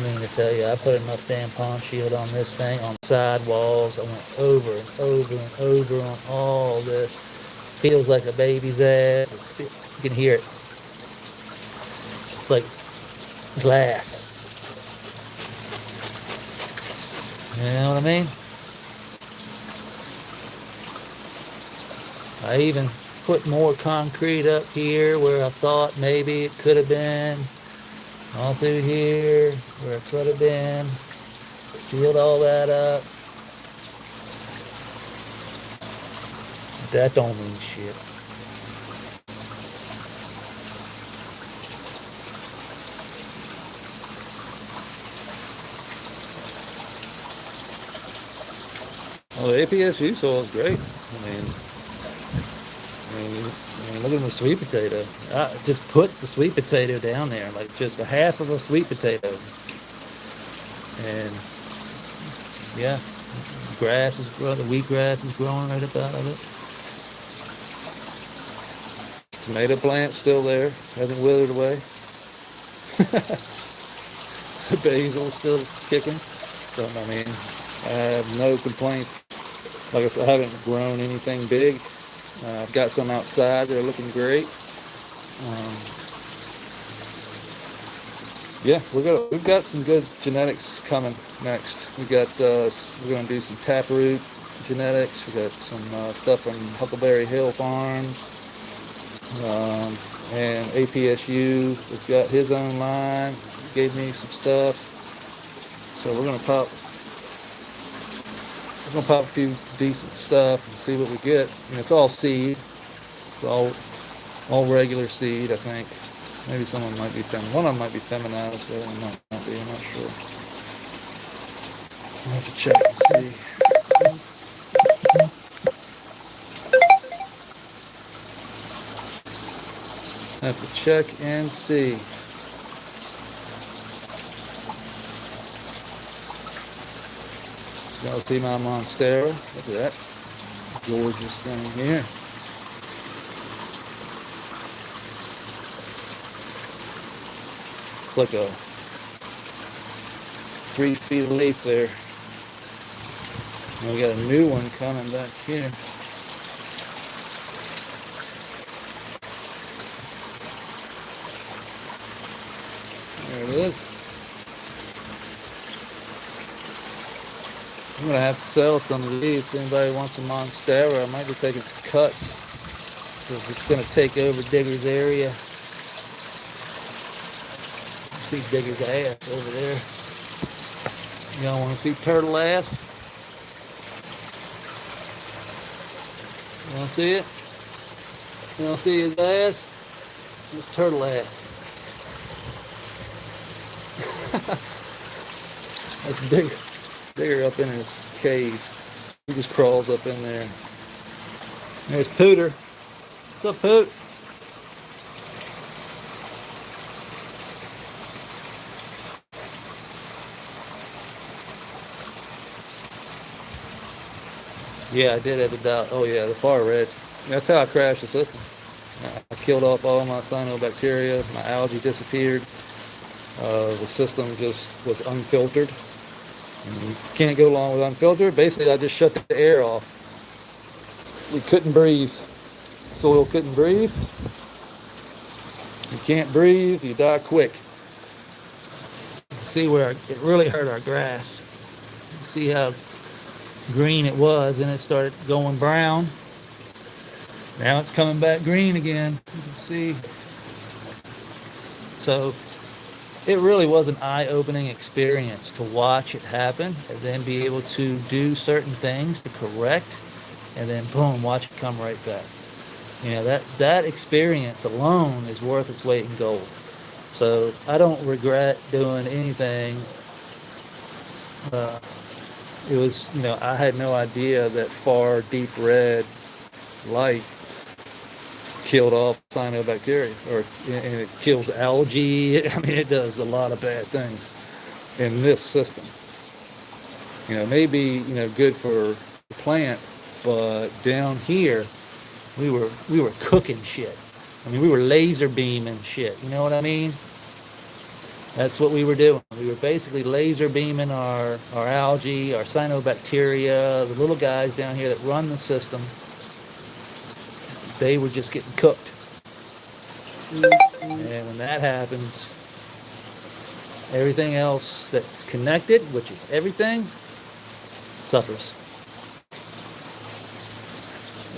mean to tell you, I put enough damn pond shield on this thing, on sidewalls. I went over and over and over on all this. Feels like a baby's ass. You can hear it. It's like glass. You know what I mean? I even put more concrete up here where I thought maybe it could have been. All through here where it could have been. Sealed all that up. That don't mean shit. Well, the APSU soil is great. I mean, look at the sweet potato. I just put the sweet potato down there, like just a half of a sweet potato. And yeah, grass is growing, the wheatgrass is growing right up out of it. Tomato plant's still there, hasn't withered away. The basil's still kicking. So, I mean, I have no complaints. Like I said, I haven't grown anything big. I've got some outside. They're looking great. Yeah, we've got some good genetics coming next. We're going to do some taproot genetics. We got some stuff from Huckleberry Hill Farms, and APSU has got his own line. Gave me some stuff, so we're gonna pop a few decent stuff and see what we get. And it's all seed. It's all regular seed, I think. Maybe some of them might be one of them might be feminized, the other one might not be, I'm not sure. I'll have to check and see. I have to check and see. Y'all see my Monstera? Look at that gorgeous thing here. It's like a 3 feet of leaf there. And we got a new one coming back here. There it is. I'm going to have to sell some of these. If anybody wants a Monstera, I might be taking some cuts because it's going to take over Digger's area. See Digger's ass over there. Y'all want to see turtle ass? You want to see it? You want to see his ass? It's turtle ass. That's Digger up in his cave. He just crawls up in there. There's Pooter. What's up, Poot? Yeah, I did have a doubt. Oh yeah, the far red. That's how I crashed the system. I killed off all my cyanobacteria. My algae disappeared. The system just was unfiltered. And you can't go long with unfiltered. Basically, I just shut the air off. We couldn't breathe. Soil couldn't breathe. You can't breathe, you die quick. See where it really hurt our grass. See how green it was, and it started going brown. Now it's coming back green again. You can see. So it really was an eye-opening experience to watch it happen and then be able to do certain things to correct, and then boom, watch it come right back. You know, that experience alone is worth its weight in gold. So I don't regret doing anything. It was, you know, I had no idea that far deep red light killed off cyanobacteria, and it kills algae. I mean, it does a lot of bad things in this system. You know, maybe, you know, good for the plant, but down here we were cooking shit. I mean, we were laser beaming shit. You know what I mean? That's what we were doing. We were basically laser beaming our algae, our cyanobacteria, the little guys down here that run the system. They were just getting cooked. And when that happens, everything else that's connected, which is everything, suffers.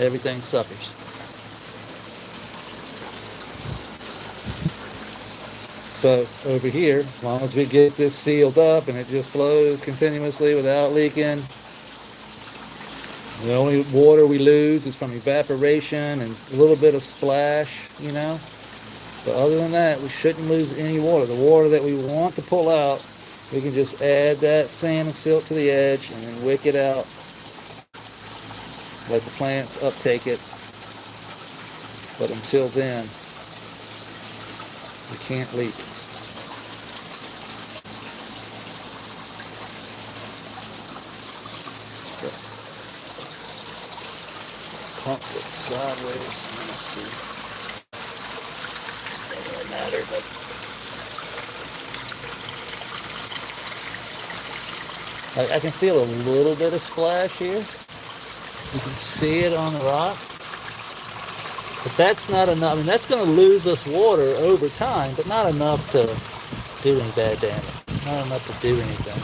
Everything suffers. So over here, as long as we get this sealed up and it just flows continuously without leaking, the only water we lose is from evaporation and a little bit of splash, you know. But other than that, we shouldn't lose any water. The water that we want to pull out, we can just add that sand and silt to the edge and then wick it out. Let the plants uptake it. But until then, we can't leak. So, pump it sideways. Let me see. Doesn't really matter, but I can feel a little bit of splash here. You can see it on the rock. But that's not enough. I mean, that's going to lose us water over time, but not enough to do any bad damage. Not enough to do anything.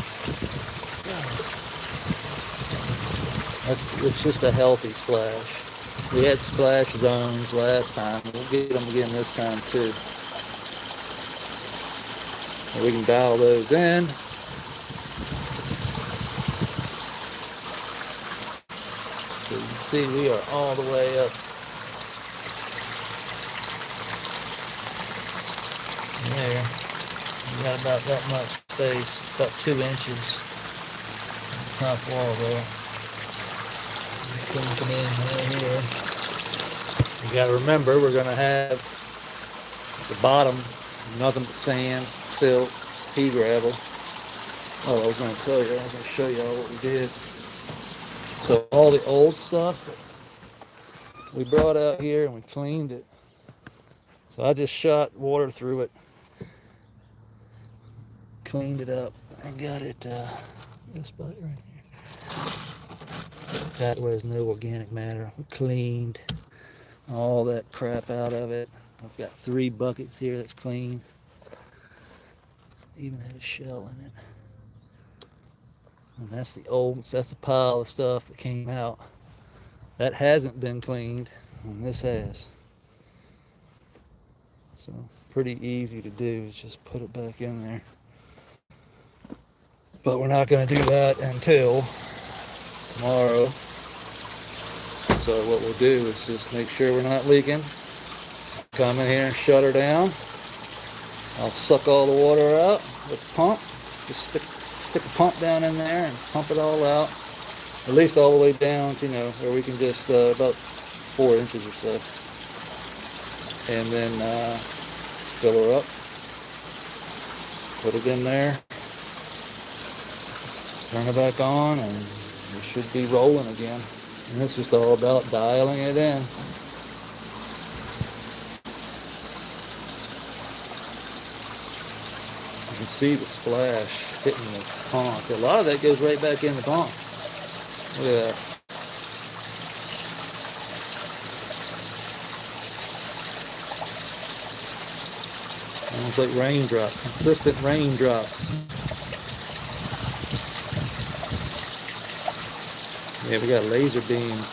It's just a healthy splash. We had splash zones last time. We'll get them again this time too. And we can dial those in. So you can see we are all the way up there. We got about that much space, about 2 inches top wall there. Come in right here. You got to remember, we're going to have the bottom nothing but sand, silt, pea gravel. Oh, I was going to tell you, I was going to show you all what we did. So all the old stuff we brought out here and we cleaned it. So I just shot water through it, cleaned it up, and got it this spot right here. That where there's no organic matter. We cleaned all that crap out of it. I've got 3 buckets here that's clean. Even had a shell in it. And that's the pile of stuff that came out. That hasn't been cleaned, and this has. So pretty easy to do, is just put it back in there. But we're not going to do that until tomorrow. So what we'll do is just make sure we're not leaking. Come in here and shut her down. I'll suck all the water out with the pump. Just stick a pump down in there and pump it all out. At least all the way down to, where we can just about 4 inches or so. And then fill her up. Put it in there. Turn it back on, and we should be rolling again. And it's just all about dialing it in. You can see the splash hitting the pond. So a lot of that goes right back in the pond. Look at that. Almost like raindrops, consistent raindrops. Yeah, we got laser beams.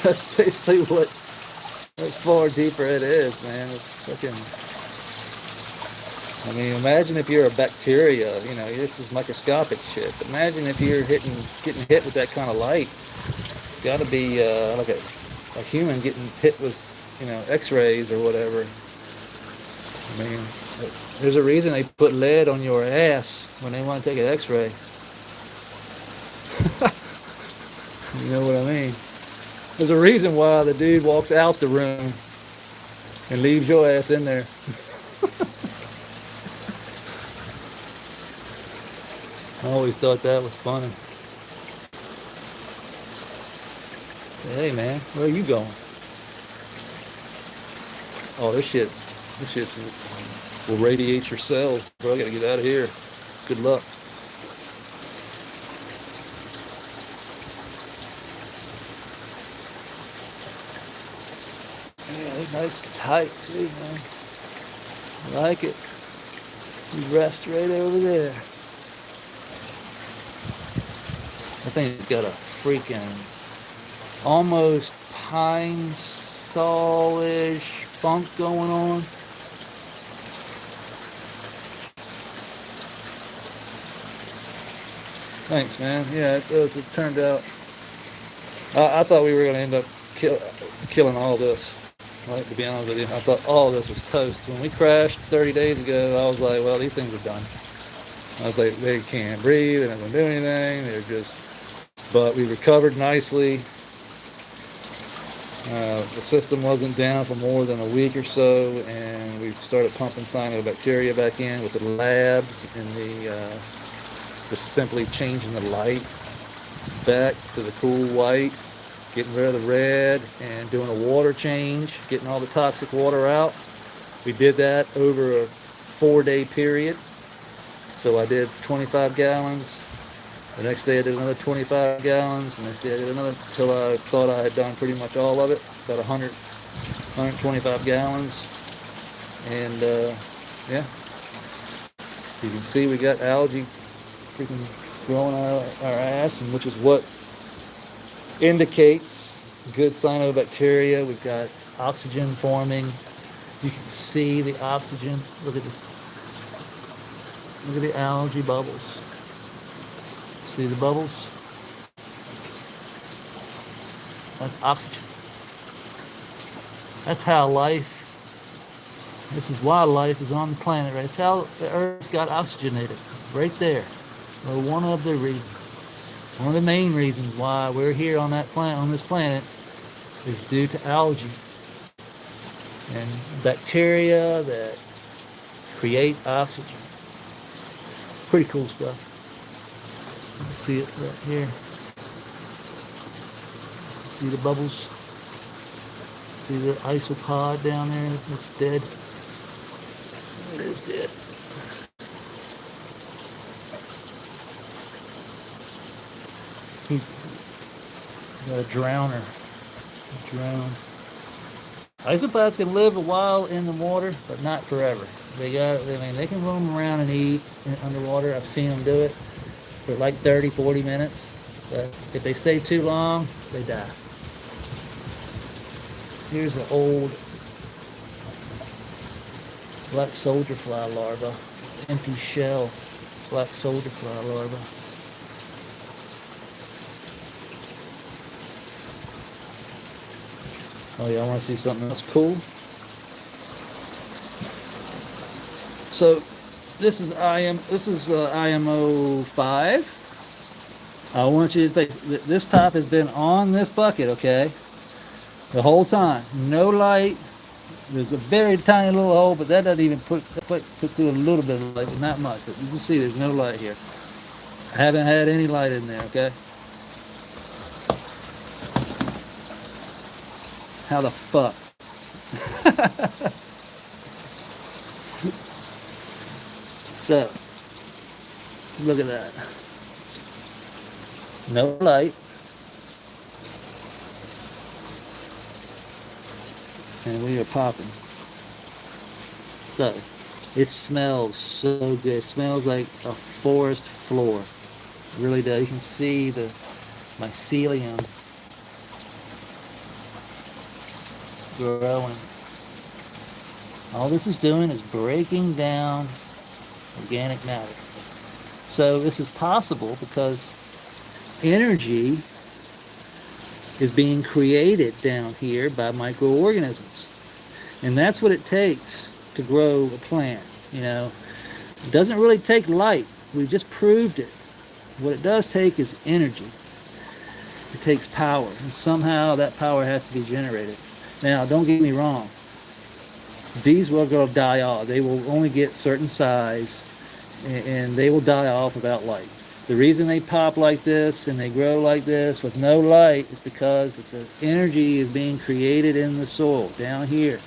That's basically what far deeper it is, man. It's fucking. I mean, imagine if you're a bacteria. You know, this is microscopic shit. But imagine if you're getting hit with that kind of light. It's got to be like a human getting hit with, you know, X-rays or whatever. I mean, there's a reason they put lead on your ass when they want to take an X-ray. You know what I mean? There's a reason why the dude walks out the room and leaves your ass in there. I always thought that was funny. Hey man, where are you going? Oh, this shit will radiate your cells, bro. I gotta get out of here. Good luck. Yeah, they're nice and tight too, man. I like it. You rest right over there. I think it's got a freaking almost pine saw-ish funk going on. Thanks, man. Yeah, it turned out. I thought we were going to end up killing all this. Right, to be honest with you, I thought all of this was toast. When we crashed 30 days ago, I was like, well, these things are done. I was like, they can't breathe, they're not going to do anything, they're just... But we recovered nicely. The system wasn't down for more than a week or so, and we started pumping cyanobacteria back in with the labs and just simply changing the light back to the cool white, getting rid of the red, and doing a water change, getting all the toxic water out. We did that over a 4-day period. So I did 25 gallons. The next day I did another 25 gallons. The next day I did another, until I thought I had done pretty much all of it. About 125 gallons. And yeah, you can see we got algae freaking growing out our ass, and which is what indicates good cyanobacteria. We've got oxygen forming. You can see the oxygen. Look at this. Look at the algae bubbles. See the bubbles? That's oxygen. That's how this is why life is on the planet, right? It's how the Earth got oxygenated, right there. Well, one of the reasons, one of the main reasons why we're here on that planet, on this planet, is due to algae and bacteria that create oxygen. Pretty cool stuff. You can see it right here. See the bubbles? See the isopod down there? It's dead. It is dead. Got a drowner. Isopods can live a while in the water, but not forever. They can roam around and eat underwater. I've seen them do it for like 30, 40 minutes. But if they stay too long, they die. Here's an old black soldier fly larva. Empty shell black soldier fly larva. Oh, y'all want to see something else cool? So this is IMO 5. I want you to think this top has been on this bucket, okay, the whole time. No light. There's a very tiny little hole, but that doesn't even put through a little bit of light, but not much. But you can see there's no light here. I haven't had any light in there, okay? How the fuck? So, look at that. No light. And we are popping. So, it smells so good. It smells like a forest floor. It really does. You can see the mycelium growing. All this is doing is breaking down organic matter. So this is possible because energy is being created down here by microorganisms. And that's what it takes to grow a plant. You know, it doesn't really take light. We just proved it. What it does take is energy. It takes power, and somehow that power has to be generated. Now, don't get me wrong. These will go die off. They will only get certain size, and they will die off without light. The reason they pop like this and they grow like this with no light is because the energy is being created in the soil down here.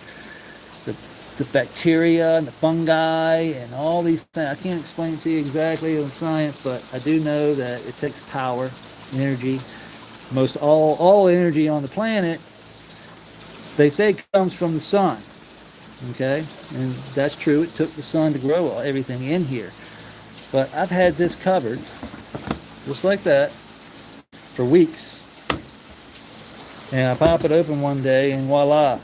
The bacteria and the fungi and all these things. I can't explain it to you exactly in science, but I do know that it takes power, energy. Most all energy on the planet, they say, comes from the sun. Okay? And that's true. It took the sun to grow everything in here. But I've had this covered, just like that, for weeks. And I pop it open one day and voila.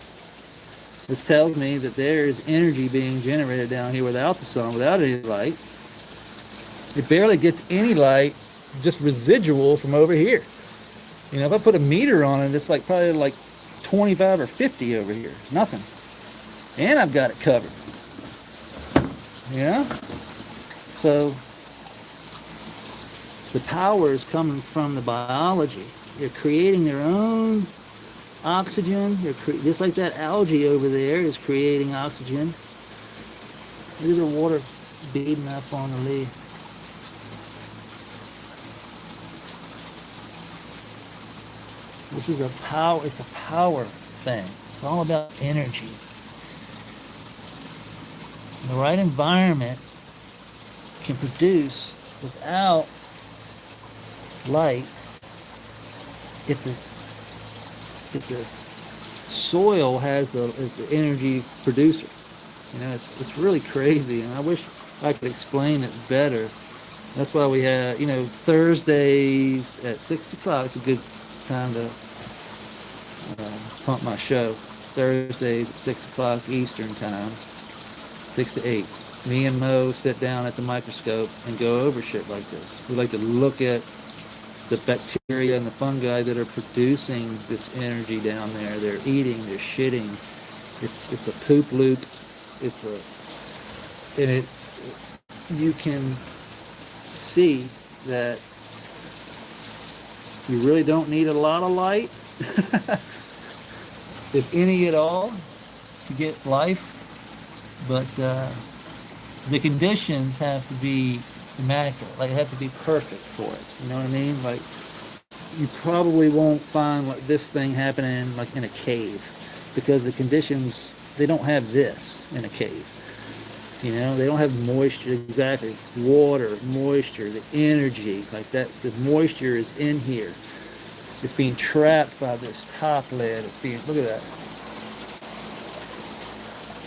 This tells me that there is energy being generated down here without the sun, without any light. It barely gets any light, just residual from over here. You know, if I put a meter on it, it's like probably like 25 or 50 over here. Nothing. And I've got it covered. You know? So, the power is coming from the biology. They're creating their own oxygen. Just like that algae over there is creating oxygen. Look at the water beating up on the leaf. This is it's a power thing. It's all about energy. The right environment can produce without light if the soil is the energy producer. You know, it's really crazy, and I wish I could explain it better. That's why we have, you know, Thursdays at 6 o'clock. It's a good time to pump my show. Thursdays at 6 o'clock Eastern time, 6 to 8. Me and Mo sit down at the microscope and go over shit like this. We like to look at the bacteria and the fungi that are producing this energy down there. They're eating, they're shitting. It's a poop loop. You can see that you really don't need a lot of light, if any at all, to get life. But the conditions have to be immaculate. Like, it have to be perfect for it. You know what I mean? Like, you probably won't find like this thing happening like in a cave, because the conditions, they don't have this in a cave. You know, they don't have moisture. Exactly. Water, moisture, the energy, like that. The moisture is in here. It's being trapped by this top lid. It's being, look at that.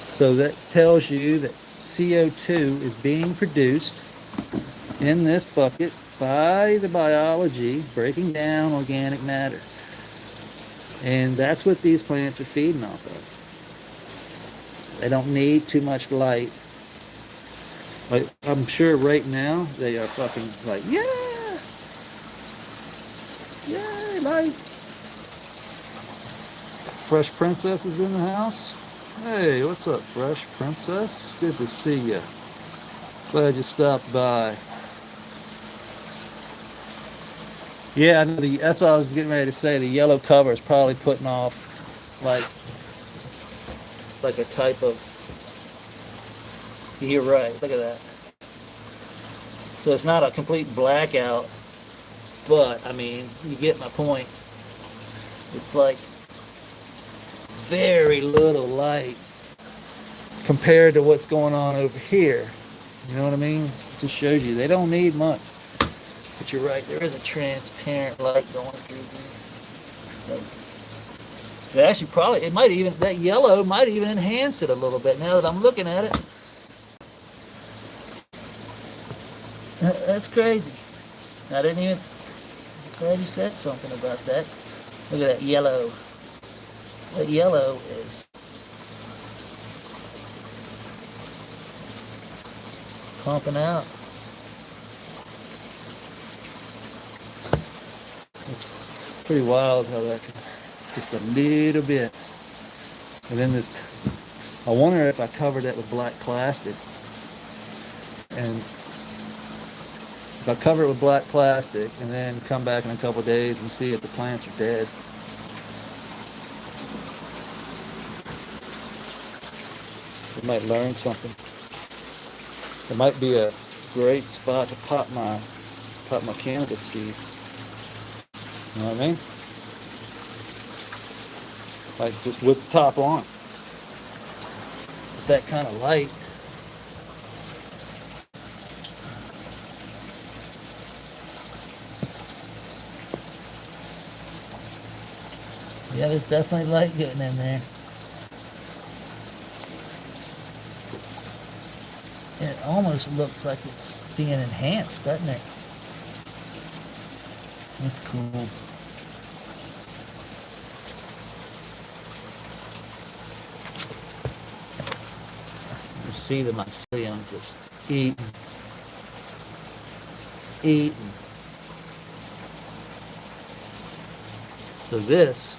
So that tells you that CO2 is being produced in this bucket by the biology breaking down organic matter. And that's what these plants are feeding off of. They don't need too much light. Like, I'm sure right now they are fucking like, yeah, light. Fresh Princess is in the house. Hey, what's up, Fresh Princess? Good to see you. Glad you stopped by. Yeah, that's what I was getting ready to say. The yellow cover is probably putting off like a type of. You're right. Look at that. So it's not a complete blackout, but I mean, you get my point. It's like very little light compared to what's going on over here. You know what I mean? It just shows you they don't need much. But you're right, there is a transparent light going through here. So it actually probably, it might even, that yellow might even enhance it a little bit now that I'm looking at it. That's crazy. I didn't even, I'm glad you said something about that. Look at that yellow. That yellow is pumping out. It's pretty wild how that can, just a little bit. And then this, I wonder if I covered that with black plastic. And if I cover it with black plastic and then come back in a couple of days and see if the plants are dead. We might learn something. It might be a great spot to pop my cannabis seeds. You know what I mean? Like just with the top on. With that kind of light. Yeah, there's definitely light getting in there. It almost looks like it's being enhanced, doesn't it? That's cool. You see the mycelium just eating. So this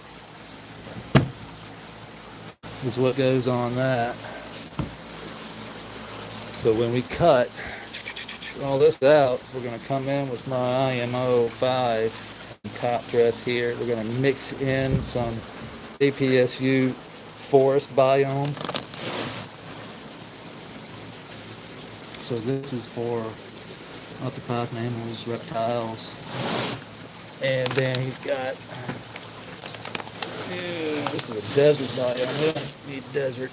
is what goes on that. So when we cut all this out, we're going to come in with my IMO 5 and top dress here. We're going to mix in some APSU forest biome. So this is for octopus mammals, reptiles. And then he's got, this is a desert biome. We don't need desert.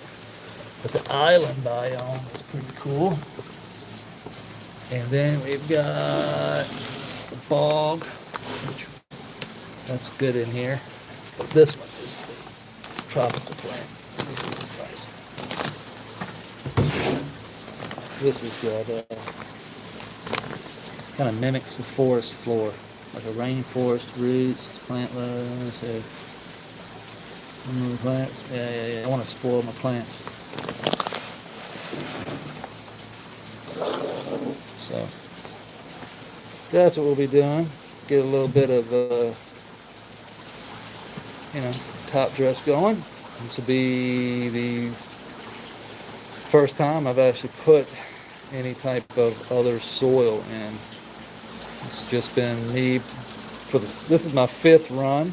But the island biome is pretty cool. And then we've got the bog, which that's good in here. But this one is the tropical plant. This is nice. This is good. Kind of mimics the forest floor, like a rainforest roots, plant life. Plants. Yeah. I want to spoil my plants. So that's what we'll be doing. Get a little bit of, top dress going. This will be the first time I've actually put any type of other soil in. It's just been me this is my 5th run.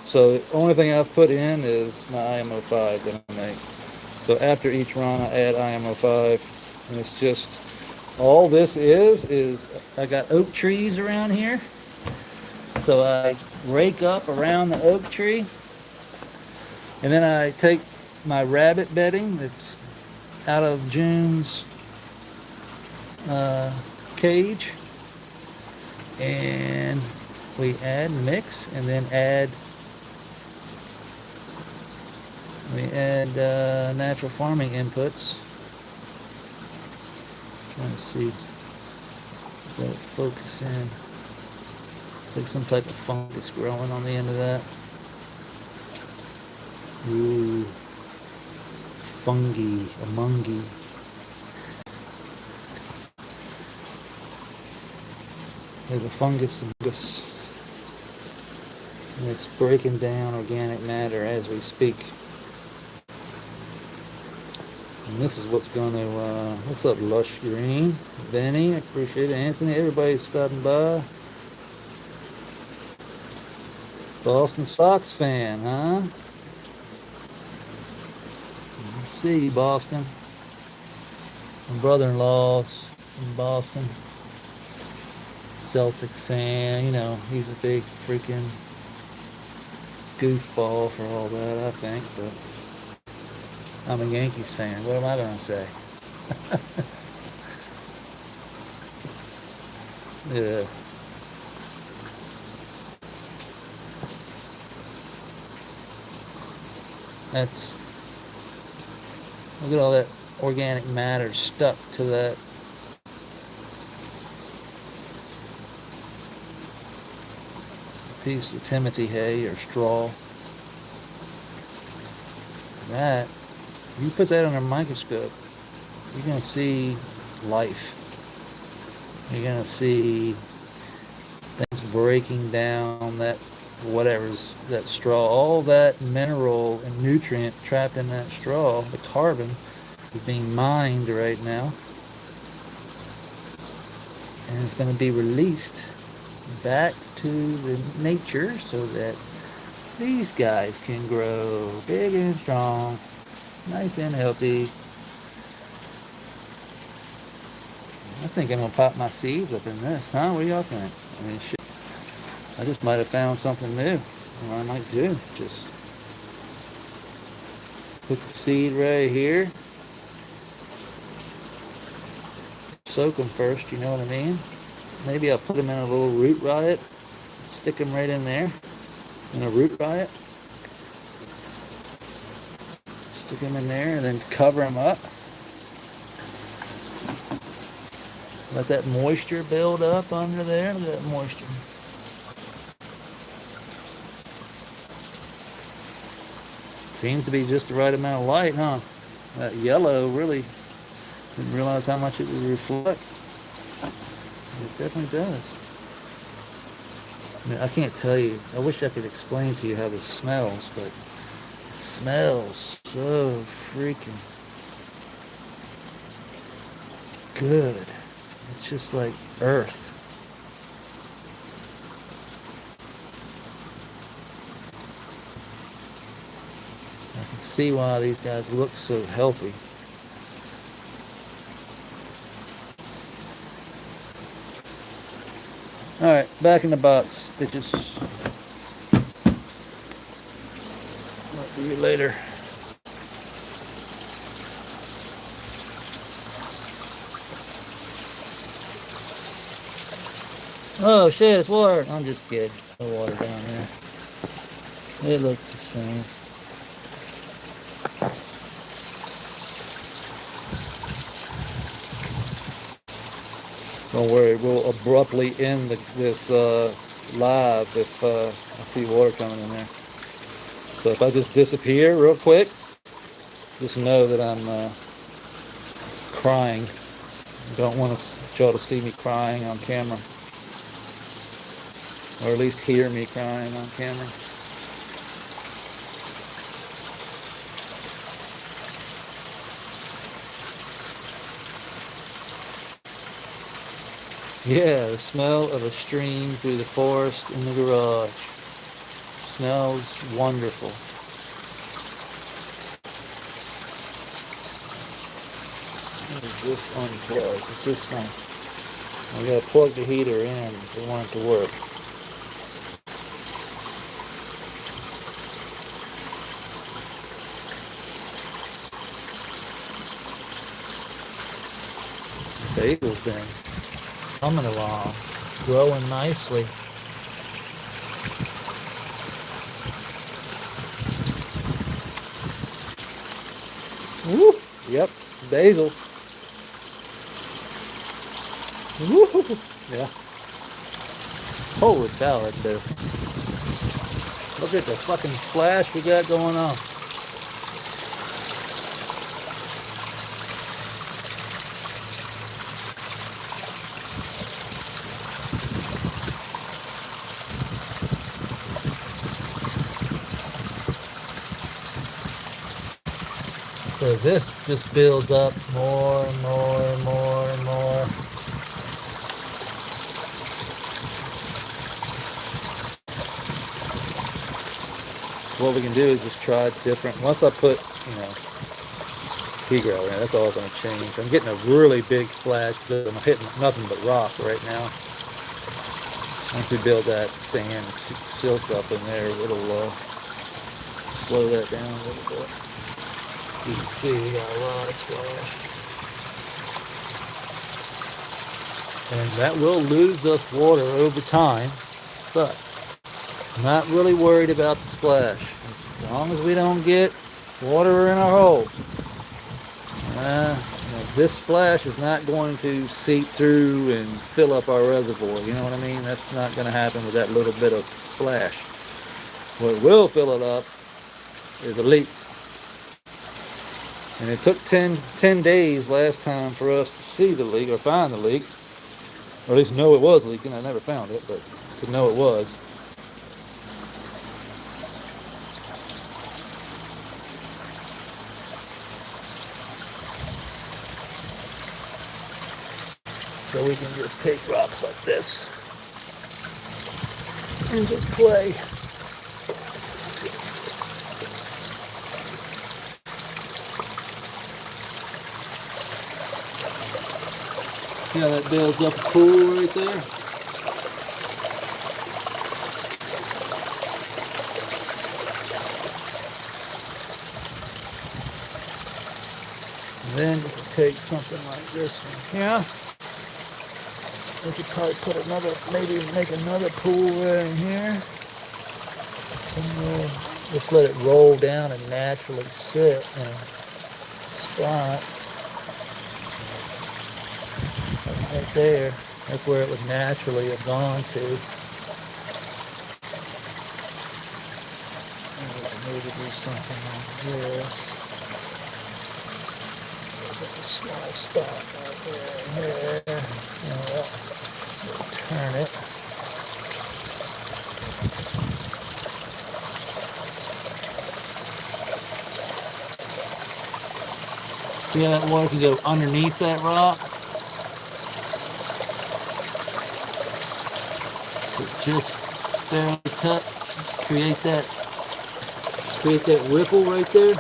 So the only thing I've put in is my IMO 5 that I make. So after each run I add IMO 5, and it's just, all this is I got oak trees around here. So I rake up around the oak tree, and then I take my rabbit bedding that's out of June's cage, and we mix, and then add natural farming inputs. Trying to see, does that focus in? It's like some type of fungus growing on the end of that. Ooh, fungi, a mungi. There's a fungus, and it's breaking down organic matter as we speak. And this is what's going to, what's up, Lush Green? Benny, I appreciate it. Anthony, everybody's stopping by. Boston Sox fan, huh? Let's see, Boston. My brother-in-law's in Boston. Celtics fan, he's a big freaking goofball for all that, I think, but I'm a Yankees fan. What am I going to say? Look at this. That's, look at all that organic matter stuck to that. Piece of Timothy hay or straw. That, you put that under a microscope, you're going to see life. You're going to see things breaking down that whatever's that straw. All that mineral and nutrient trapped in that straw, the carbon, is being mined right now. And it's going to be released back to the nature so that these guys can grow big and strong, nice and healthy. I think I'm gonna pop my seeds up in this, huh? What do y'all think? I mean, shit. I just might have found something new. What I might do, just put the seed right here. Soak them first, you know what I mean? Maybe I'll put them in a little root riot, stick them right in there, in a root riot. Stick them in there and then cover them up. Let that moisture build up under there. Look at that moisture. Seems to be just the right amount of light, huh? That yellow really didn't realize how much it would reflect. It definitely does. I mean, I can't tell you. I wish I could explain to you how this smells, but it smells so freaking good. It's just like earth. I can see why these guys look so healthy. Alright, back in the box, bitches. I'll see you later. Oh shit, it's water. I'm just kidding. No water down there. It looks the same. Don't worry, we'll abruptly end this live if I see water coming in there. So if I just disappear real quick, just know that I'm crying. I don't want y'all to see me crying on camera. Or at least hear me crying on camera. Yeah, the smell of a stream through the forest in the garage. Smells wonderful. What is this unplugged? Is this one? I gotta plug the heater in if I want it to work. The bagel's been coming along, growing nicely. Woo! Yep, basil. Woo! Yeah. Holy cow, right there. Look at the fucking splash we got going on. So this just builds up more and more and more and more. What we can do is just try different. Once I put, pea grower in, that's all going to change. I'm getting a really big splash because I'm hitting nothing but rock right now. Once we build that sand and silt up in there, it'll slow that down a little bit. You can see we got a lot of splash. And that will lose us water over time, but I'm not really worried about the splash. As long as we don't get water in our hole. This splash is not going to seep through and fill up our reservoir. You know what I mean? That's not going to happen with that little bit of splash. What will fill it up is a leak. And it took 10 days last time for us to see the leak or find the leak. Or at least know it was leaking. I never found it, but to know it was. So we can just take rocks like this and just play. See how that builds up a pool right there? And then we can take something like this one here. We could probably put another, maybe make another pool right in here. And then just let it roll down and naturally sit in a spot. Right there. That's where it would naturally have gone to. And we can maybe do something like this. A small spot right there. Turn it. See how that water can go underneath that rock? Just barely touch. Create that ripple right there.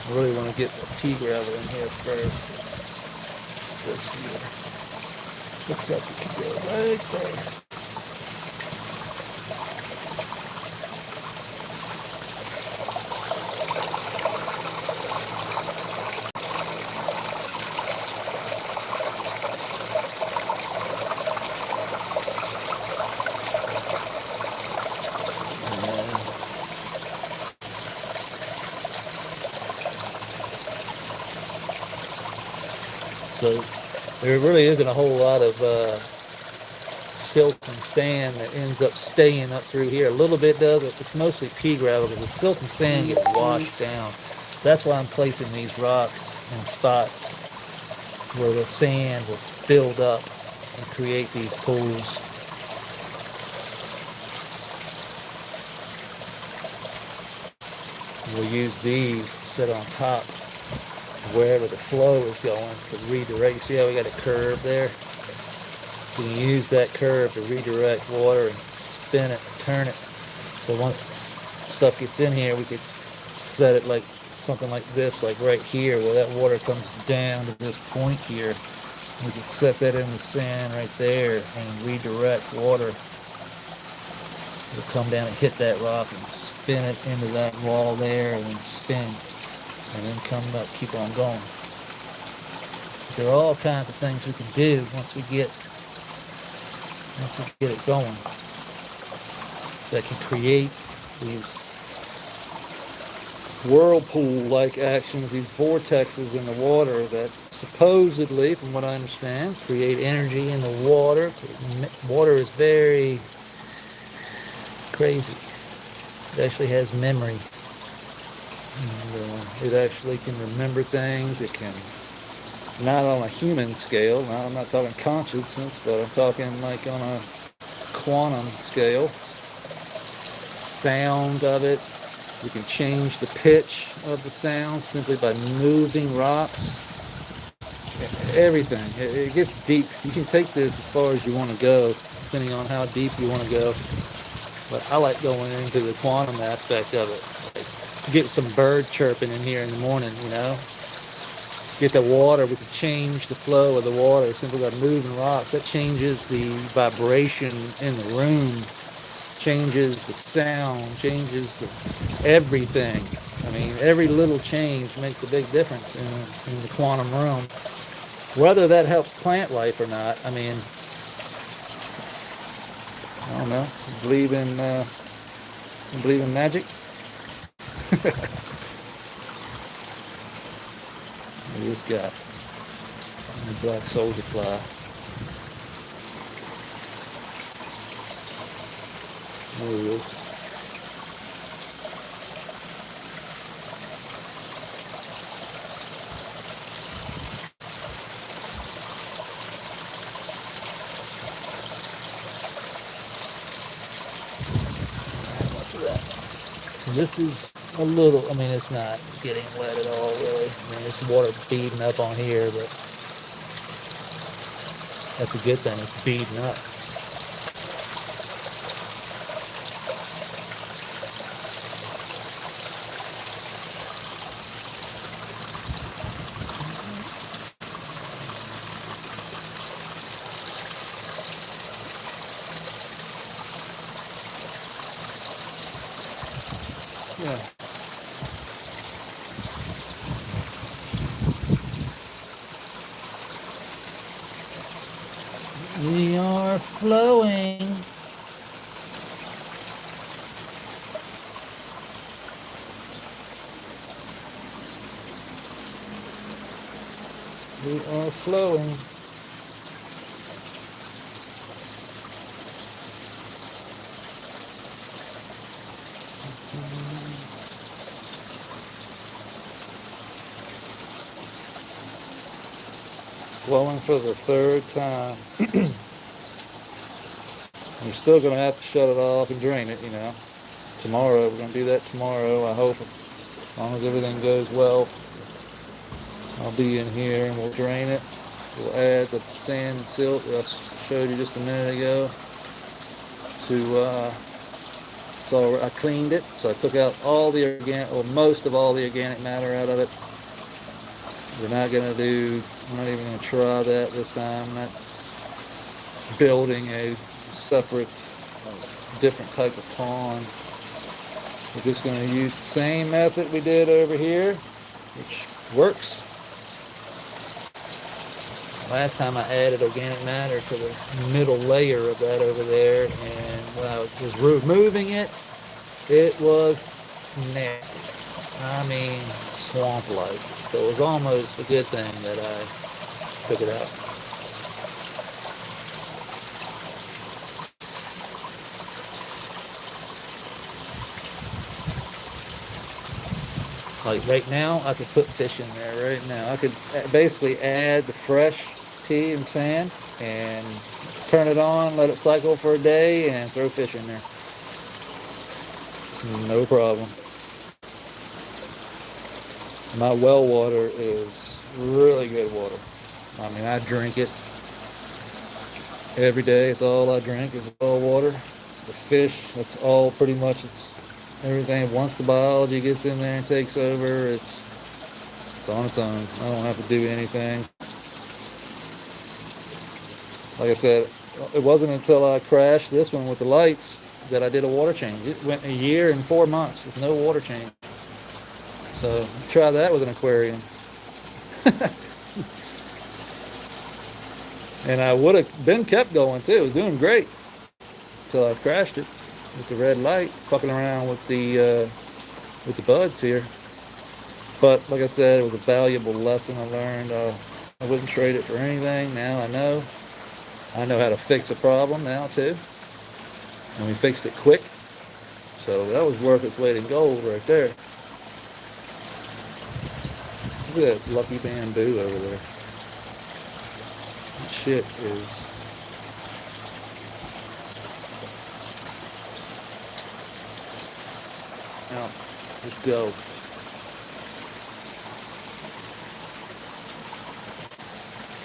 I really want to get the pea gravel in here first. This here. Looks like it can go right there. So there really isn't a whole lot of silt and sand that ends up staying up through here. A little bit does, but it's mostly pea gravel because the silt and sand get washed down. That's why I'm placing these rocks in spots where the sand will build up and create these pools. We'll use these to sit on top wherever the flow is going to redirect. You see how we got a curve there? So we can use that curve to redirect water and spin it, turn it. So once stuff gets in here, we could set it like something like this, like right here, where that water comes down to this point here. We can set that in the sand right there and redirect water. It'll come down and hit that rock and spin it into that wall there, and then spin. And then come up, keep on going. There are all kinds of things we can do once we get it going that can create these whirlpool-like actions, these vortexes in the water that supposedly, from what I understand, create energy in the water. Water is very crazy. It actually has memory. And, it actually can remember things. It can, not on a human scale. Now, I'm not talking consciousness, but I'm talking like on a quantum scale. Sound of it. You can change the pitch of the sound simply by moving rocks. Everything. It gets deep. You can take this as far as you want to go, depending on how deep you want to go. But I like going into the quantum aspect of it. get some bird chirping in here in the morning, Get the water, we can change the flow of the water simply by moving rocks. That changes the vibration in the room, changes the sound, changes everything. I mean, every little change makes a big difference in the quantum realm. Whether that helps plant life or not, I mean, I don't know. Believe in magic? This guy, the black soldier fly. There he is. So this is a little, I mean, it's not getting wet at all, really. I mean, it's water beading up on here, but that's a good thing. It's beading up. Yeah. We are flowing. We are flowing. Flowing for the third time. We're still going to have to shut it off and drain it, Tomorrow, we're going to do that tomorrow, I hope. As long as everything goes well, I'll be in here and we'll drain it. We'll add the sand and silt that I showed you just a minute ago. So I cleaned it. So I took out all the organic, or most of all the organic matter out of it. We're not even going to try that this time. I'm not building a separate, different type of pond. We're just going to use the same method we did over here, which works. Last time I added organic matter to the middle layer of that over there, and when I was removing it, it was nasty. I mean, swamp-like. So it was almost a good thing that I took it out. Like right now, I could put fish in there right now. I could basically add the fresh pea and sand and turn it on, let it cycle for a day, and throw fish in there. No problem. My well water is really good water. I mean, I drink it every day. It's all I drink is well water. The fish, that's all pretty much, it's everything. Once the biology gets in there and takes over, it's on its own. I don't have to do anything. Like I said, it wasn't until I crashed this one with the lights that I did a water change. It went a year and 4 months with no water change. So try that with an aquarium. And I would have been kept going too. It was doing great until I crashed it with the red light, fucking around with the buds here. But like I said, it was a valuable lesson I learned. I wouldn't trade it for anything. Now I know how to fix a problem now too, and we fixed it quick. So that was worth its weight in gold right there. Look at that lucky bamboo over there. That shit is... Now, let's go.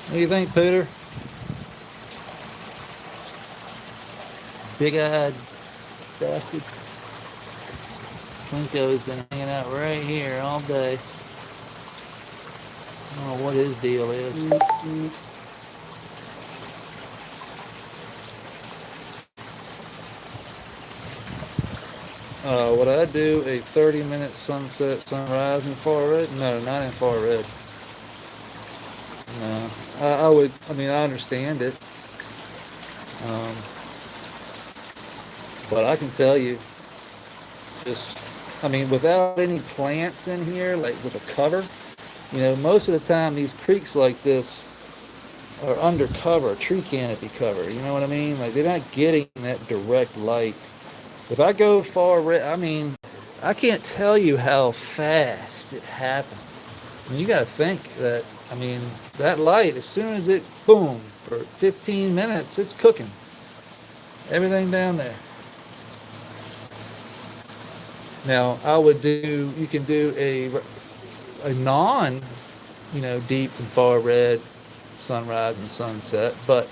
What do you think, Peter? Big-eyed bastard. Slinko's been hanging out right here all day. I don't know what his deal is. Would I do a 30-minute sunset, sunrise in far red? No, not in far red. No, I would. I mean, I understand it, um, but I can tell you, just, I mean, without any plants in here, like with a cover, most of the time these creeks like this are under cover, tree canopy cover. You know what I mean? Like they're not getting that direct light. If I go far red, I mean, I can't tell you how fast it happened. I mean, you got to think that, I mean, that light, as soon as it, boom, for 15 minutes, it's cooking. Everything down there. Now, you can do a non, deep and far red sunrise and sunset, but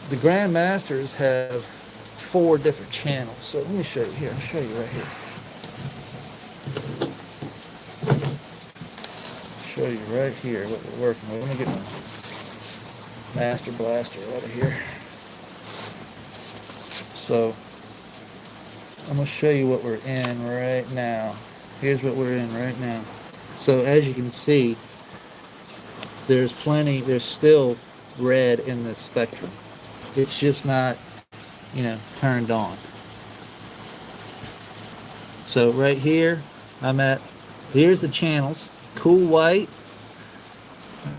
the Grandmasters have 4 different channels. So let me show you here. I'll show you right here. Show you right here what we're working with. Let me get my Master Blaster out of here. So I'm going to show you what we're in right now. Here's what we're in right now. So as you can see, there's still red in the spectrum. It's just not, turned on. So right here, here's the channels. Cool white.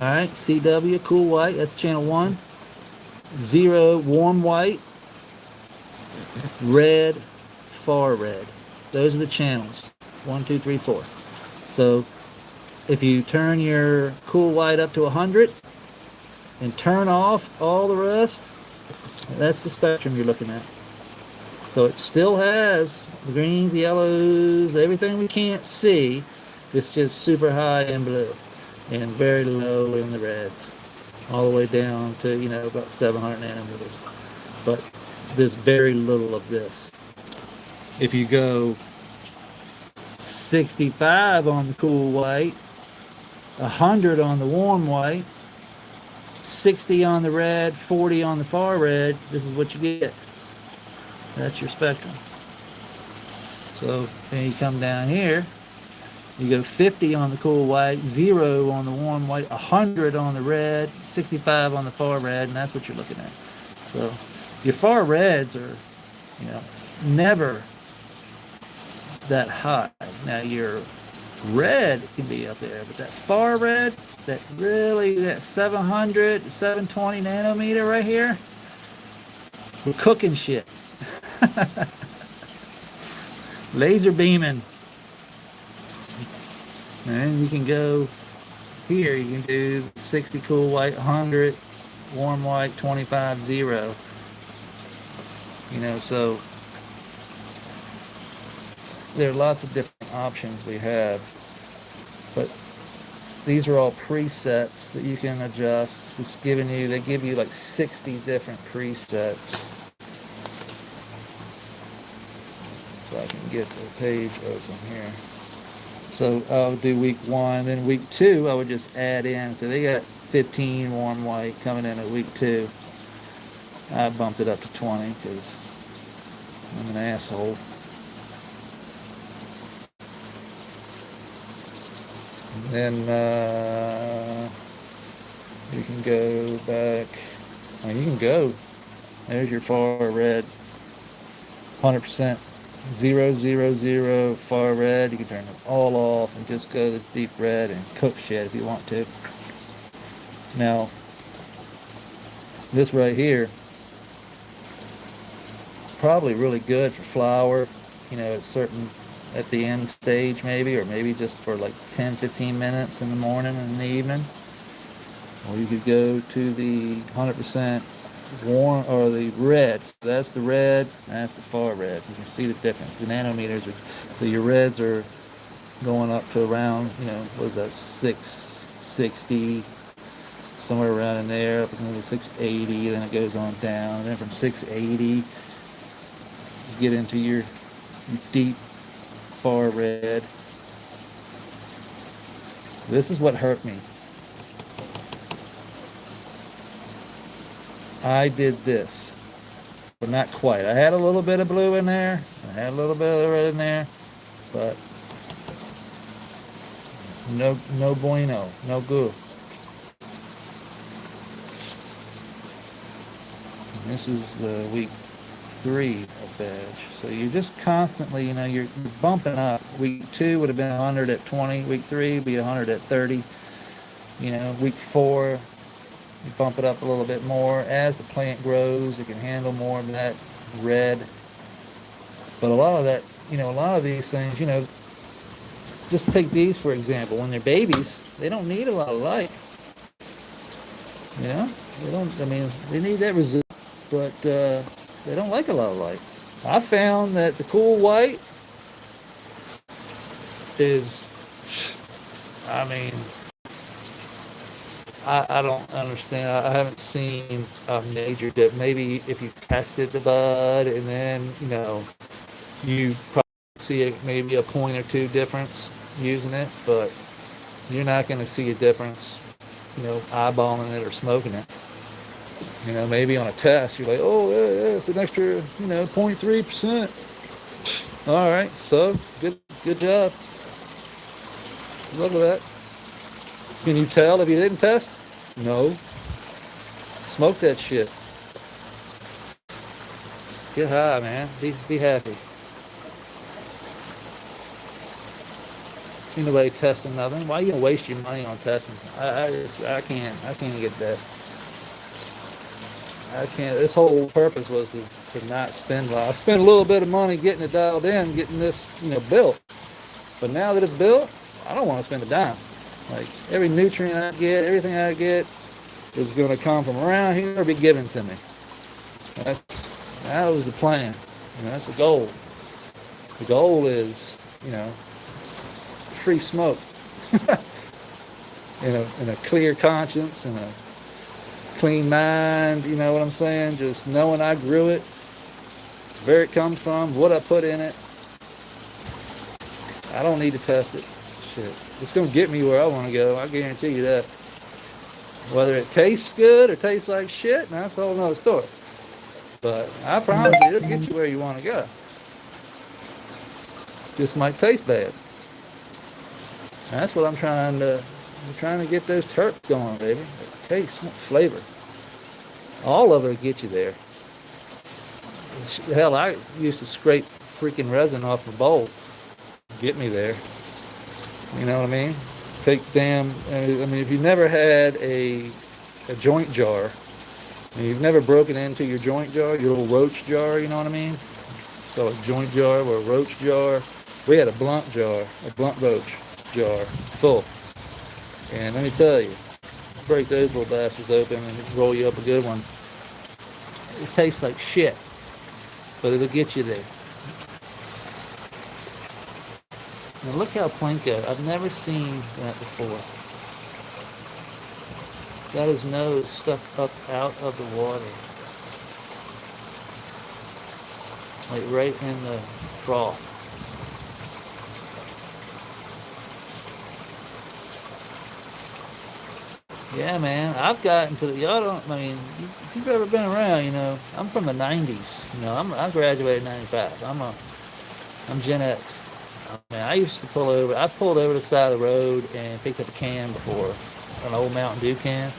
Alright, CW, cool white, that's channel 1. 0, warm white. Red, far red. Those are the channels. 1, 2, 3, 4. So if you turn your cool white up to 100 and turn off all the rest, that's the spectrum you're looking at. So it still has the greens, the yellows, everything we can't see. It's just super high in blue and very low in the reds, all the way down to, about 700 nanometers. But there's very little of this. If you go 65 on the cool white, 100 on the warm white, 60 on the red, 40 on the far red, this is what you get. That's your spectrum. So then you come down here, you go 50 on the cool white, 0 on the warm white, 100 on the red, 65 on the far red, and that's what you're looking at. So your far reds are, never that high. Now your red can be up there, but that far red, that 700, 720 nanometer right here, we're cooking shit. Laser beaming. And you can go here, you can do 60 cool white, 100 warm white, 25 0. So there are lots of different options we have, but these are all presets that you can adjust. They give you like 60 different presets. So I can get the page open here. So I'll do week 1, then week 2 I would just add in. So they got 15 warm white coming in at week 2. I bumped it up to 20 because I'm an asshole. And then you can go back. You can go. There's your far red. 100%. 0, 0, 0, far red. You can turn them all off and just go to deep red and cook shit if you want to. Now, this right here is probably really good for flower, at the end stage maybe, or maybe just for like 10-15 minutes in the morning and in the evening. Or you could go to the 100% warm, or the red. So that's the red, that's the far red. You can see the difference. The nanometers so your reds are going up to around, what is that, 660, somewhere around in there, up into the 680, then it goes on down, and then from 680 you get into your deep far red. This is what hurt me. I did this, but not quite. I had a little bit of blue in there. I had a little bit of red in there, but no bueno, no good. And this is the week 3 of veg. So you're just constantly, you're bumping up. Week 2 would have been 100 at 20. Week 3 would be 100 at 30. Week 4, you bump it up a little bit more. As the plant grows, it can handle more of that red. But a lot of that, a lot of these things, just take these for example. When they're babies, they don't need a lot of light. They need that resistance, but they don't like a lot of light. I found that the cool white is, I don't understand. I haven't seen a major dip. Maybe if you tested the bud and then, you probably see maybe a point or two difference using it, but you're not going to see a difference, eyeballing it or smoking it. Maybe on a test, you're like, oh, yeah, it's an extra, 0.3%. All right, so good job. Look at that. Can you tell if you didn't test? No. Smoke that shit. Get high, man. Be happy. Ain't nobody testing nothing. Why you gonna waste your money on testing? I can't get that. I can't. This whole purpose was to not spend a lot. I spent a little bit of money getting it dialed in, getting this, built. But now that it's built, I don't want to spend a dime. Like every nutrient I get, everything I get is going to come from around here or be given to me. That was the plan. That's the goal. The goal is, free smoke. in a clear conscience and a clean mind, you know what I'm saying? Just knowing I grew it, where it comes from, what I put in it. I don't need to test it. Shit. It's going to get me where I want to go. I guarantee you that. Whether it tastes good or tastes like shit, that's a whole nother story. But I promise you, it'll get you where you want to go. Just might taste bad. That's what I'm trying to get those terps going, baby. Taste, flavor. All of it will get you there. Hell, I used to scrape freaking resin off the bowl. Get me there. You know what I mean? If you've never had a joint jar, and you've never broken into your joint jar, your little roach jar, you know what I mean? It's called a joint jar or a roach jar. We had a blunt roach jar full. And let me tell you, break those little bastards open and roll you up a good one. It tastes like shit, but it'll get you there. Now look how Plinko, I've never seen that before. Got his nose stuck up out of the water. Like right in the trough. Yeah, man, I've gotten to if you've ever been around, I'm from the 90s. I graduated in 95. I'm Gen X. I used to pulled over the side of the road and picked up a can before, an old Mountain Dew can,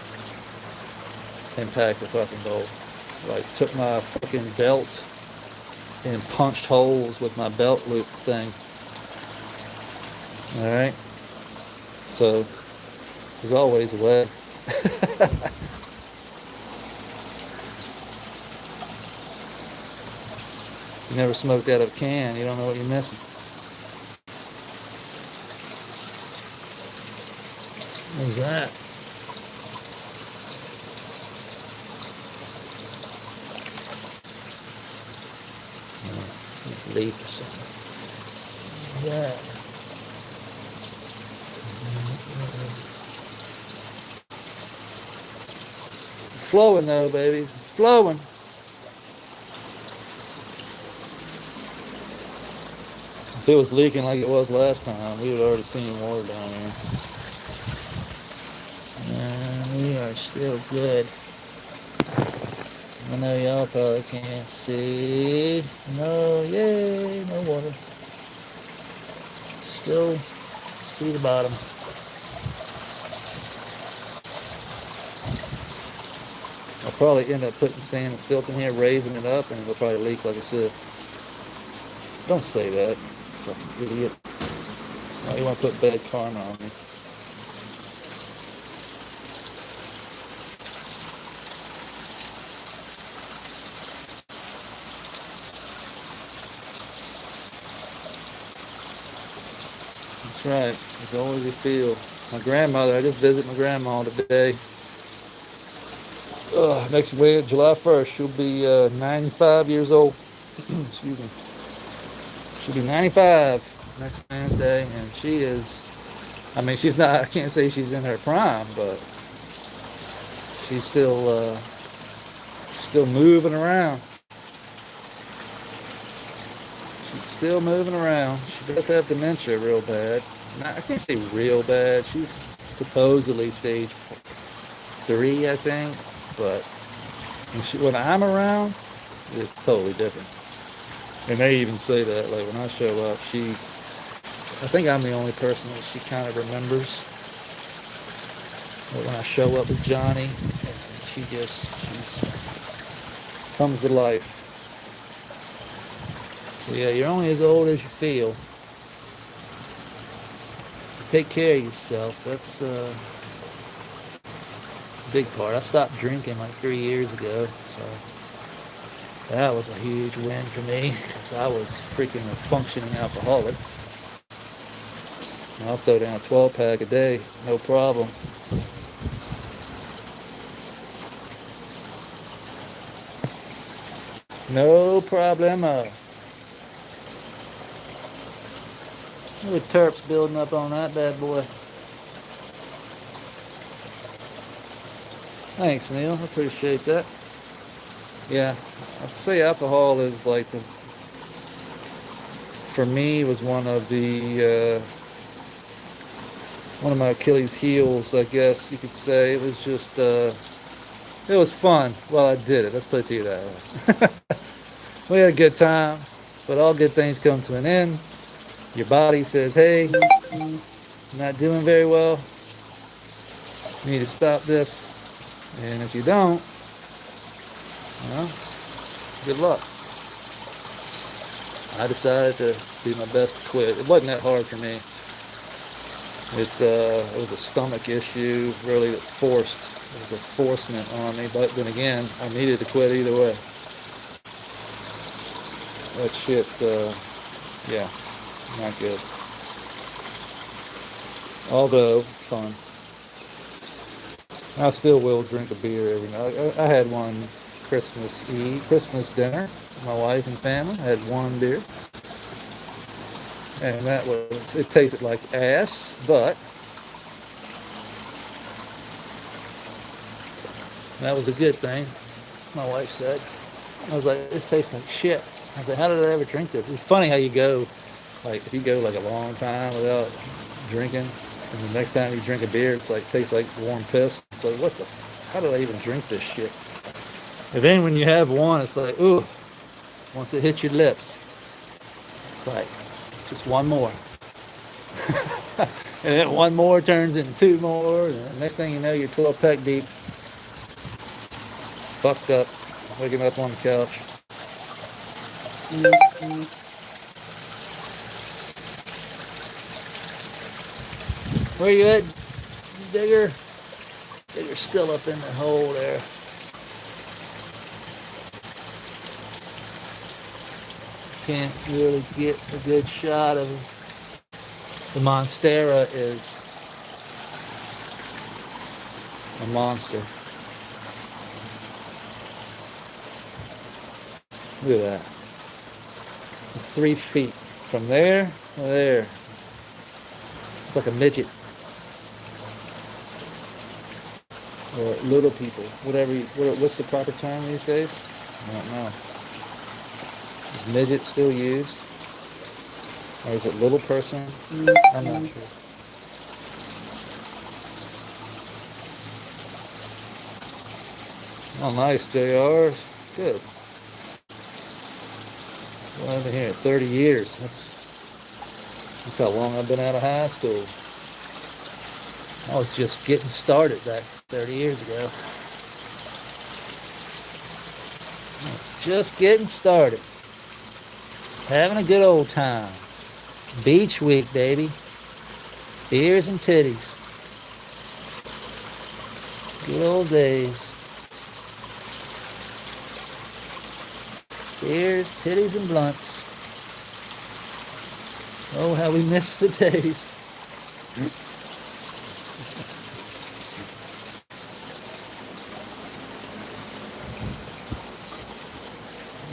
and packed a fucking bowl. Like, took my fucking belt and punched holes with my belt loop thing. Alright? So, there's always a way. You never smoked out of a can, you don't know what you're missing. What's that? Leaf or something. Yeah. Flowing though, baby. Flowing. If it was leaking like it was last time, we would already seen water down here. And we are still good. I know y'all probably can't see. No, yay, no water. Still see the bottom. I'll probably end up putting sand and silt in here, raising it up, and it'll probably leak like I said. Don't say that, fucking idiot. Why you want to put bad karma on me? That's right, as always you feel. My grandmother, I just visited my grandma today. Next week, July 1st, she'll be 95 years old. Excuse me. She'll be 95 next Wednesday, and she is, I mean, she's not, I can't say she's in her prime, but she's still moving around. She's still moving around. She does have dementia real bad. I can't say real bad. She's supposedly stage 3, I think. But when I'm around, it's totally different. And they even say that, like when I show up, I think I'm the only person that she kind of remembers. But when I show up with Johnny, she comes to life. So yeah, you're only as old as you feel. Take care of yourself. That's big part. I stopped drinking like 3 years ago, so that was a huge win for me because I was freaking a functioning alcoholic. I'll throw down a 12-pack a day, no problem. No problemo. Look at terps building up on that bad boy. Thanks, Neil. I appreciate that. Yeah, I'd say alcohol is like for me, was one of my Achilles heels, I guess you could say. It was just, it was fun while I did it. Let's put it to you that way. We had a good time, but all good things come to an end. Your body says, hey, you're not doing very well. You need to stop this. And if you don't, well, good luck. I decided to do my best to quit. It wasn't that hard for me. It was a stomach issue, really, that it was a forcement on me. But then again, I needed to quit either way. That shit, yeah, not good. Although, fun. I still will drink a beer every night. I had one Christmas dinner with my wife and family. I had one beer. And it tasted like ass, but that was a good thing, my wife said. I was like, this tastes like shit. I was like, how did I ever drink this? It's funny how you go, like, if you go like a long time without drinking, and the next time you drink a beer, it's like, tastes like warm piss. It's like, how did I even drink this shit? And then when you have one, it's like, ooh, once it hits your lips, it's like, just one more. And then one more turns into 2 more, and the next thing you know, you're 12-pack deep. Fucked up, waking up on the couch. Where you at, Digger? Digger's still up in the hole there. Can't really get a good shot of him. The Monstera is a monster. Look at that. It's 3 feet. From there to there. It's like a midget. Or little people. What's the proper term these days? I don't know. Is midget still used? Or is it little person? I'm not sure. Oh, nice, JR. Good. Well, over here, 30 years. That's how long I've been out of high school. I was just getting started back 30 years ago. Just getting started. Having a good old time. Beach week, baby. Beers and titties. Good old days. Beers, titties, and blunts. Oh, how we miss the days.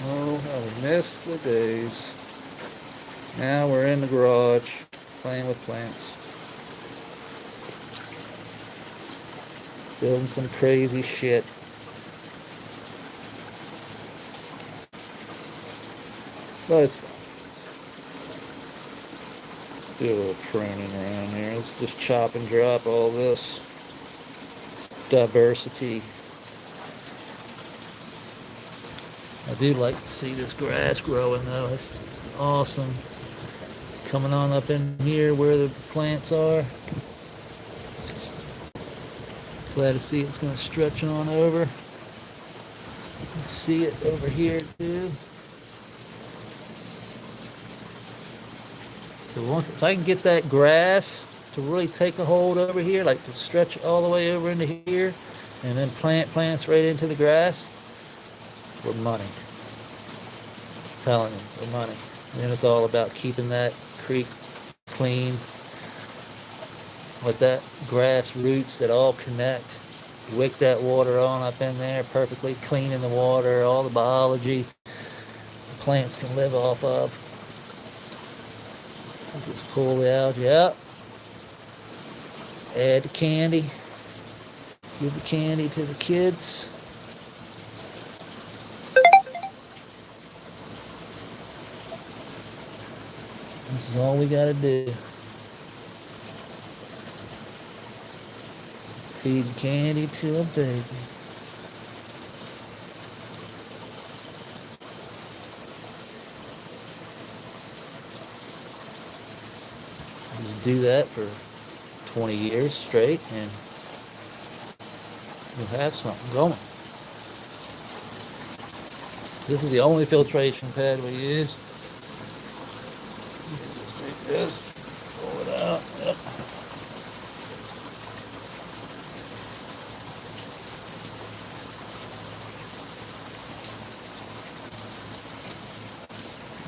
Oh, how we miss the days. Now we're in the garage playing with plants. Building some crazy shit. But it's fun. Do a little pruning around here. Let's just chop and drop all this diversity. I do like to see this grass growing though. It's awesome. Coming on up in here where the plants are. Glad to see it's going to stretch on over. Let's see it over here too. So once, if I can get that grass to really take a hold over here, like to stretch all the way over into here, and then plant plants right into the grass, we're money. I'm telling you, we're money. And then it's all about keeping that creek clean, with that grass roots that all connect. Wick that water on up in there, perfectly cleaning the water, all the biology the plants can live off of. Just pull the algae out. Add the candy. Give the candy to the kids. This is all we gotta do. Feed candy to a baby. Just do that for 20 years straight and you'll have something going. This is the only filtration pad we use. Just take this, pull it out. Yep.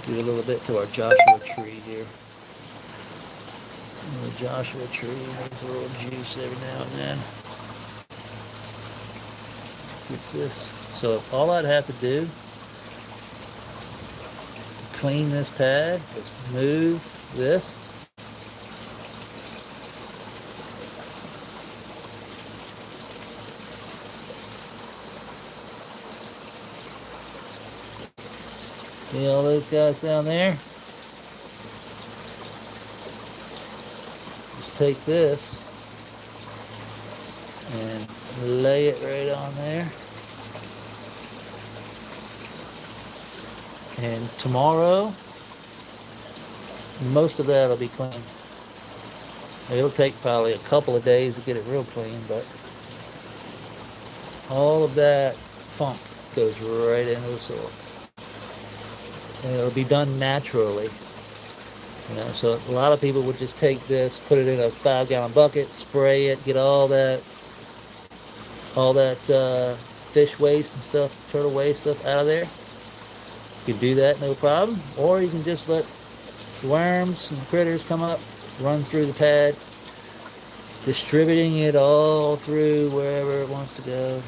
Do a little bit to our Joshua tree here. The Joshua tree needs a little juice every now and then. Get this. So all I'd have to do to clean this pad is move this. See all those guys down there? Just take this and lay it right on there. And tomorrow, most of that will be clean. It'll take probably a couple of days to get it real clean, but all of that funk goes right into the soil. And it'll be done naturally. You know, so a lot of people would just take this, put it in a 5-gallon bucket, spray it, get all that fish waste and stuff, turtle waste stuff out of there. You can do that, no problem. Or you can just let the worms and the critters come up, run through the pad, distributing it all through wherever it wants to go.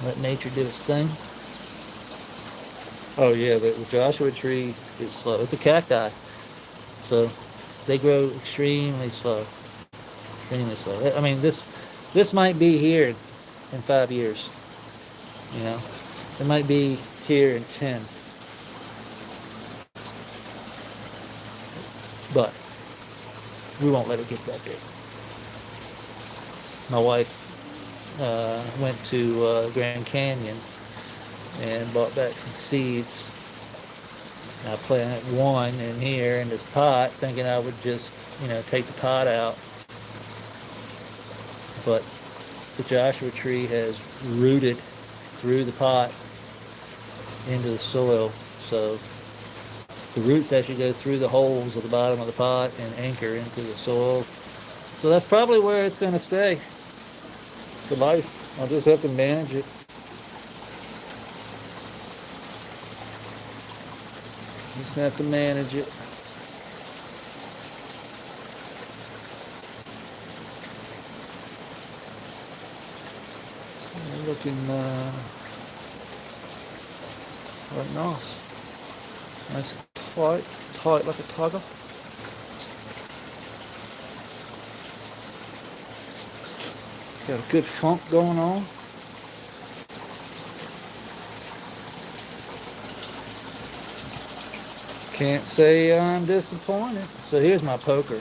Let nature do its thing. Oh yeah, the Joshua tree is slow. It's a cacti, so they grow extremely slow. Extremely slow. I mean, this might be here in 5 years. You know, it might be here in 10. but we won't let it get that big. My wife went to Grand Canyon and bought back some seeds. I planted one in here in this pot, thinking I would just, take the pot out. But the Joshua tree has rooted through the pot into the soil. So the roots actually go through the holes at the bottom of the pot and anchor into the soil. So that's probably where it's going to stay for life. I'll just have to manage it. Just have to manage it. Looking quite nice. Nice tight like a tiger. Got a good funk going on. Can't say I'm disappointed. So here's my poker.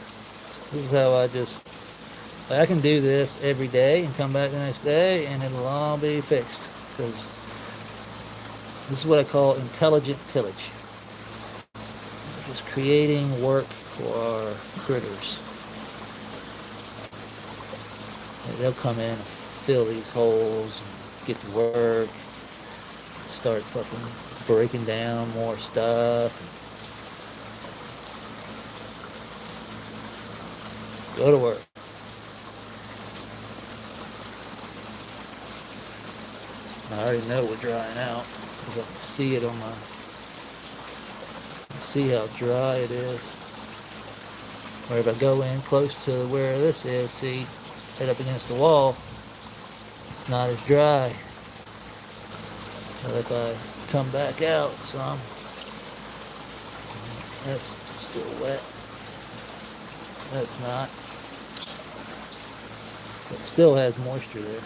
This is how I can do this every day and come back the next day and it'll all be fixed. Because this is what I call intelligent tillage. Just creating work for our critters. They'll come in and fill these holes, and get to work, start fucking breaking down more stuff. Go to work. I already know we're drying out because I can see it on my. See how dry it is. Or if I go in close to where this is, see, right up against the wall, it's not as dry. But if I come back out some, that's still wet. That's not. It still has moisture there.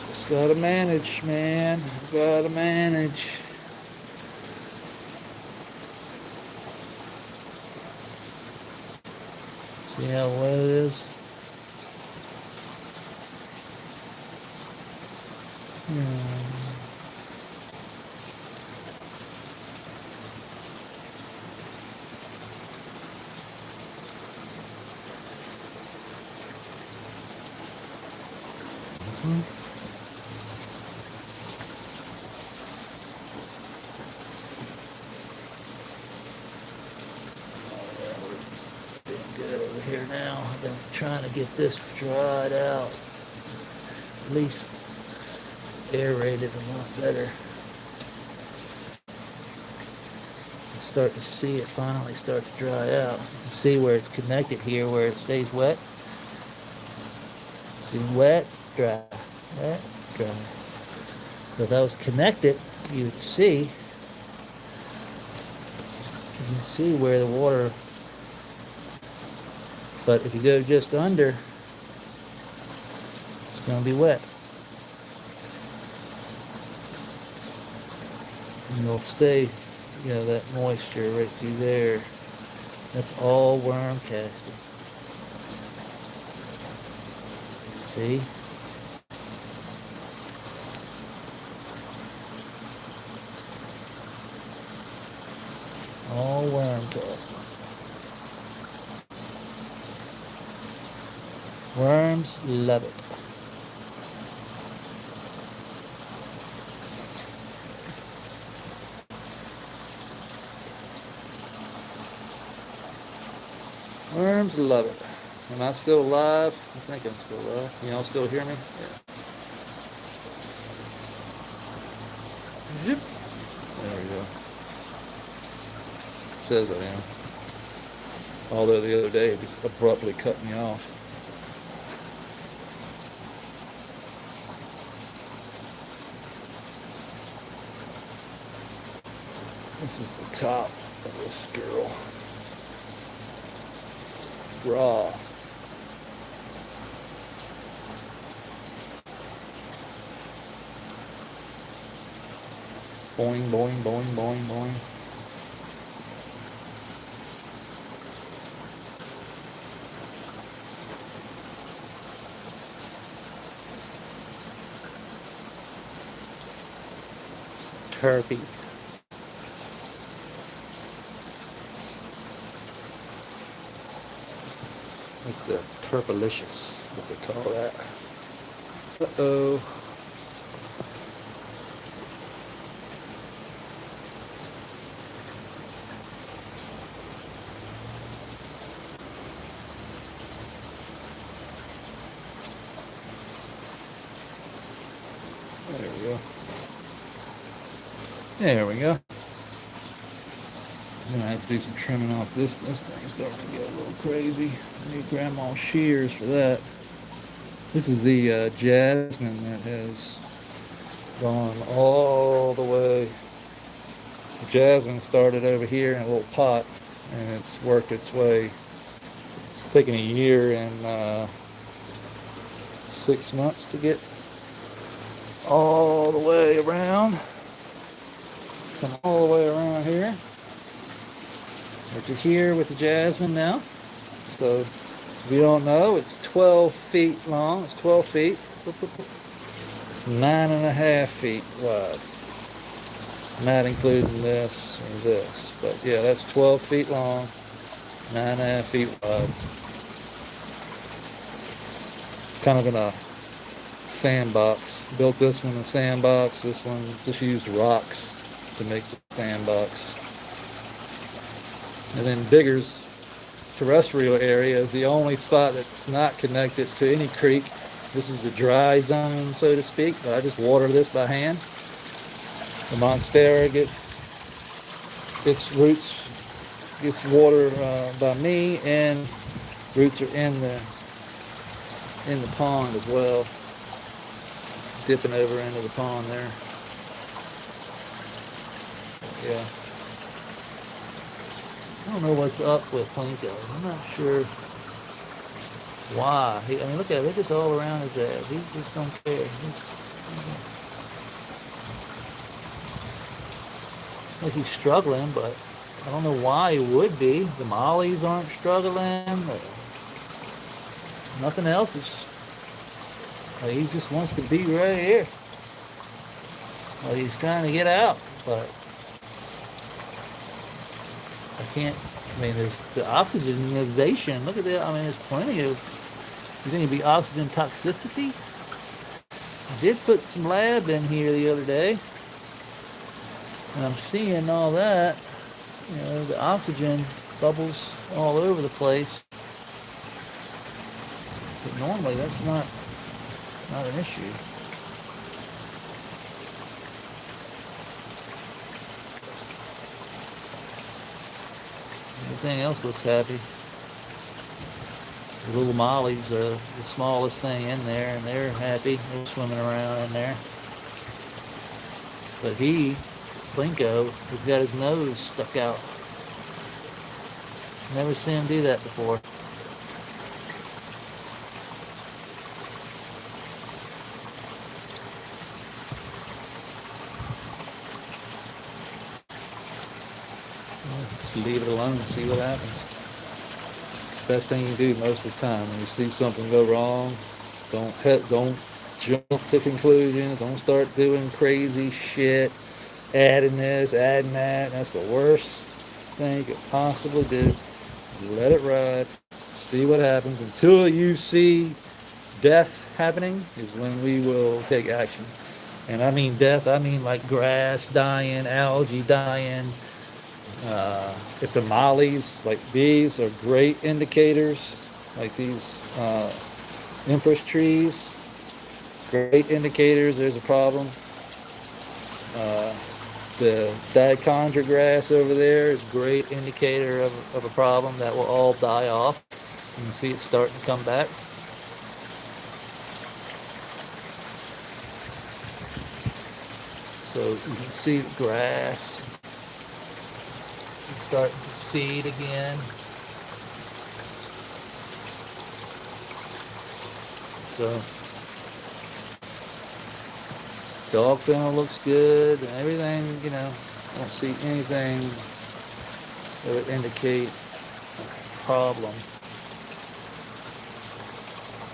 Just gotta manage, man. Gotta manage. See how wet it is? Good over here now. I've been trying to get this dried out. At least aerated a lot better. Start to see it finally start to dry out. You can see where it's connected here, where it stays wet. See, wet, dry, wet, dry. So if that was connected, you would see. You can see where the water. But if you go just under, it's going to be wet. And it'll stay, that moisture right through there. That's all worm casting. See? All worm casting. Worms love it. Worms love it. Am I still alive? I think I'm still alive. Can y'all still hear me? Yeah. Yep. There we go. It says I am. Although the other day it just abruptly cut me off. This is the top of this girl. Raw. Boing, boing, boing, boing, boing. Turkey. It's the turpalicious, what they call that. Uh-oh. There we go. There we go. I'm gonna have to do some trimming off this. This thing's starting to get a little crazy. I need grandma's shears for that. This is the jasmine that has gone all the way. The jasmine started over here in a little pot, and it's worked its way. It's taken a year and 6 months to get all the way around. It's come all the way around here. Which is here with the jasmine now. So if you don't know, it's 12 feet long. It's 12 feet. 9.5 feet wide. Not including this or this. But yeah, that's 12 feet long, 9.5 feet wide. Kind of in a sandbox. Built this one in a sandbox. This one just used rocks to make the sandbox. And then Digger's terrestrial area is the only spot that's not connected to any creek. This is the dry zone, so to speak, but I just water this by hand. The monstera gets its roots, gets water by me, and roots are in the pond as well, dipping over into the pond there. Yeah. I don't know what's up with Plinko. I'm not sure why. I mean, look at it. They're just all around his ass. He just don't care. Like he's struggling, but I don't know why he would be. The mollies aren't struggling. Nothing else is. Like he just wants to be right here. Like he's trying to get out, but I can't. I mean, there's the oxygenization. Look at that. I mean, there's plenty of. You think it'd be oxygen toxicity? I did put some lab in here the other day, and I'm seeing all that. You know, the oxygen bubbles all over the place. But normally, that's not an issue. Everything else looks happy. The little mollies are the smallest thing in there, and they're happy. They're swimming around in there. But Plinko, has got his nose stuck out. Never seen him do that before. Just leave it alone and see what happens. Best thing you can do most of the time when you see something go wrong. Don't jump to conclusions. Don't start doing crazy shit, adding this, adding that. That's the worst thing you could possibly do. Let it ride. See what happens. Until you see death happening is when we will take action. And I mean death, I mean like grass dying, algae dying. If the mollies, like these, are great indicators, like these empress trees, great indicators there's a problem. The dichondra grass over there is a great indicator of a problem that will all die off. You can see it starting to come back. So you can see the grass. It's starting to seed again. So Dog kennel looks good. Everything, you know, I don't see anything that would indicate a problem.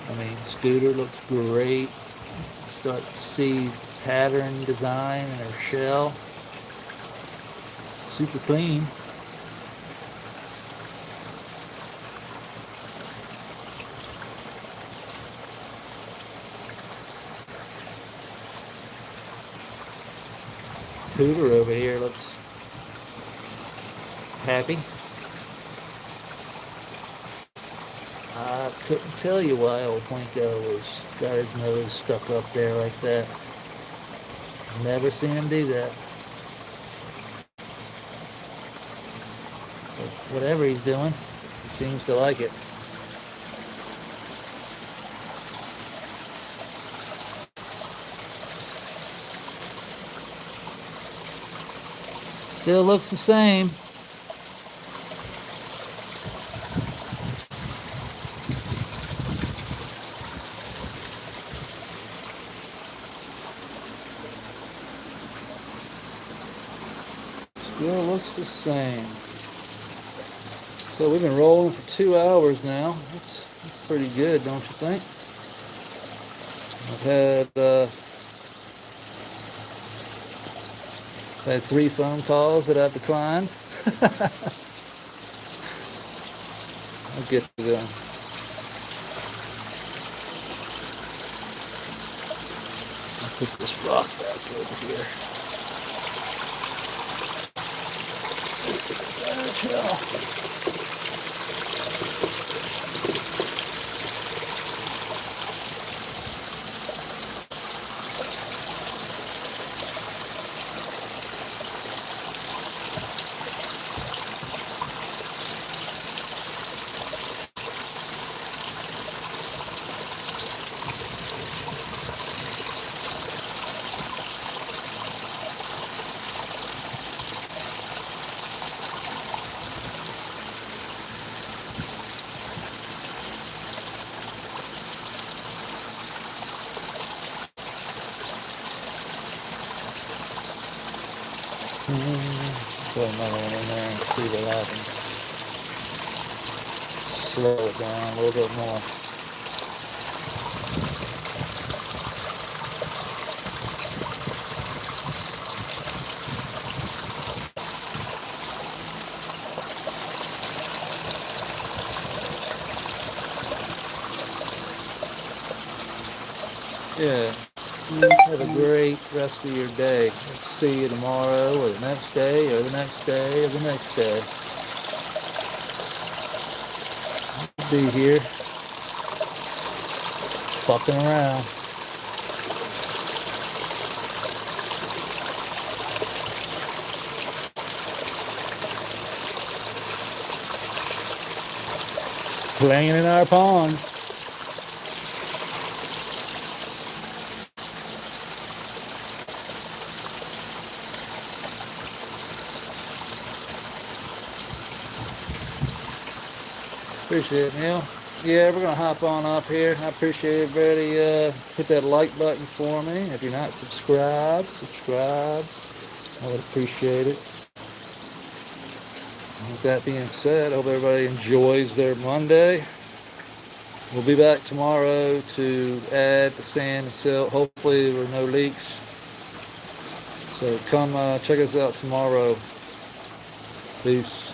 I mean, scooter looks great. Start to see pattern design in her shell. Super clean. Hooter over here looks happy. I couldn't tell you why old Plinko was got his nose stuck up there like that. Never seen him do that. But whatever he's doing, he seems to like it. Still looks the same. Still looks the same. So we've been rolling for 2 hours now. That's pretty good, don't you think? I've had 3 phone calls that I've declined. I'll get to them. I'll put this rock back over here. Let's get the better chill. Throw another one in there and see what happens. Slow it down a little bit more. Yeah. Have a great rest of your day. Let's see you tomorrow or the next day or the next day or the next day. I'll be here fucking around. Playing in our pond. Appreciate it, Neil. Yeah, we're going to hop on up here. I appreciate everybody. Hit that like button for me. If you're not subscribed, subscribe. I would appreciate it. With that being said, I hope everybody enjoys their Monday. We'll be back tomorrow to add the sand and silt. Hopefully there are no leaks. So come check us out tomorrow. Peace.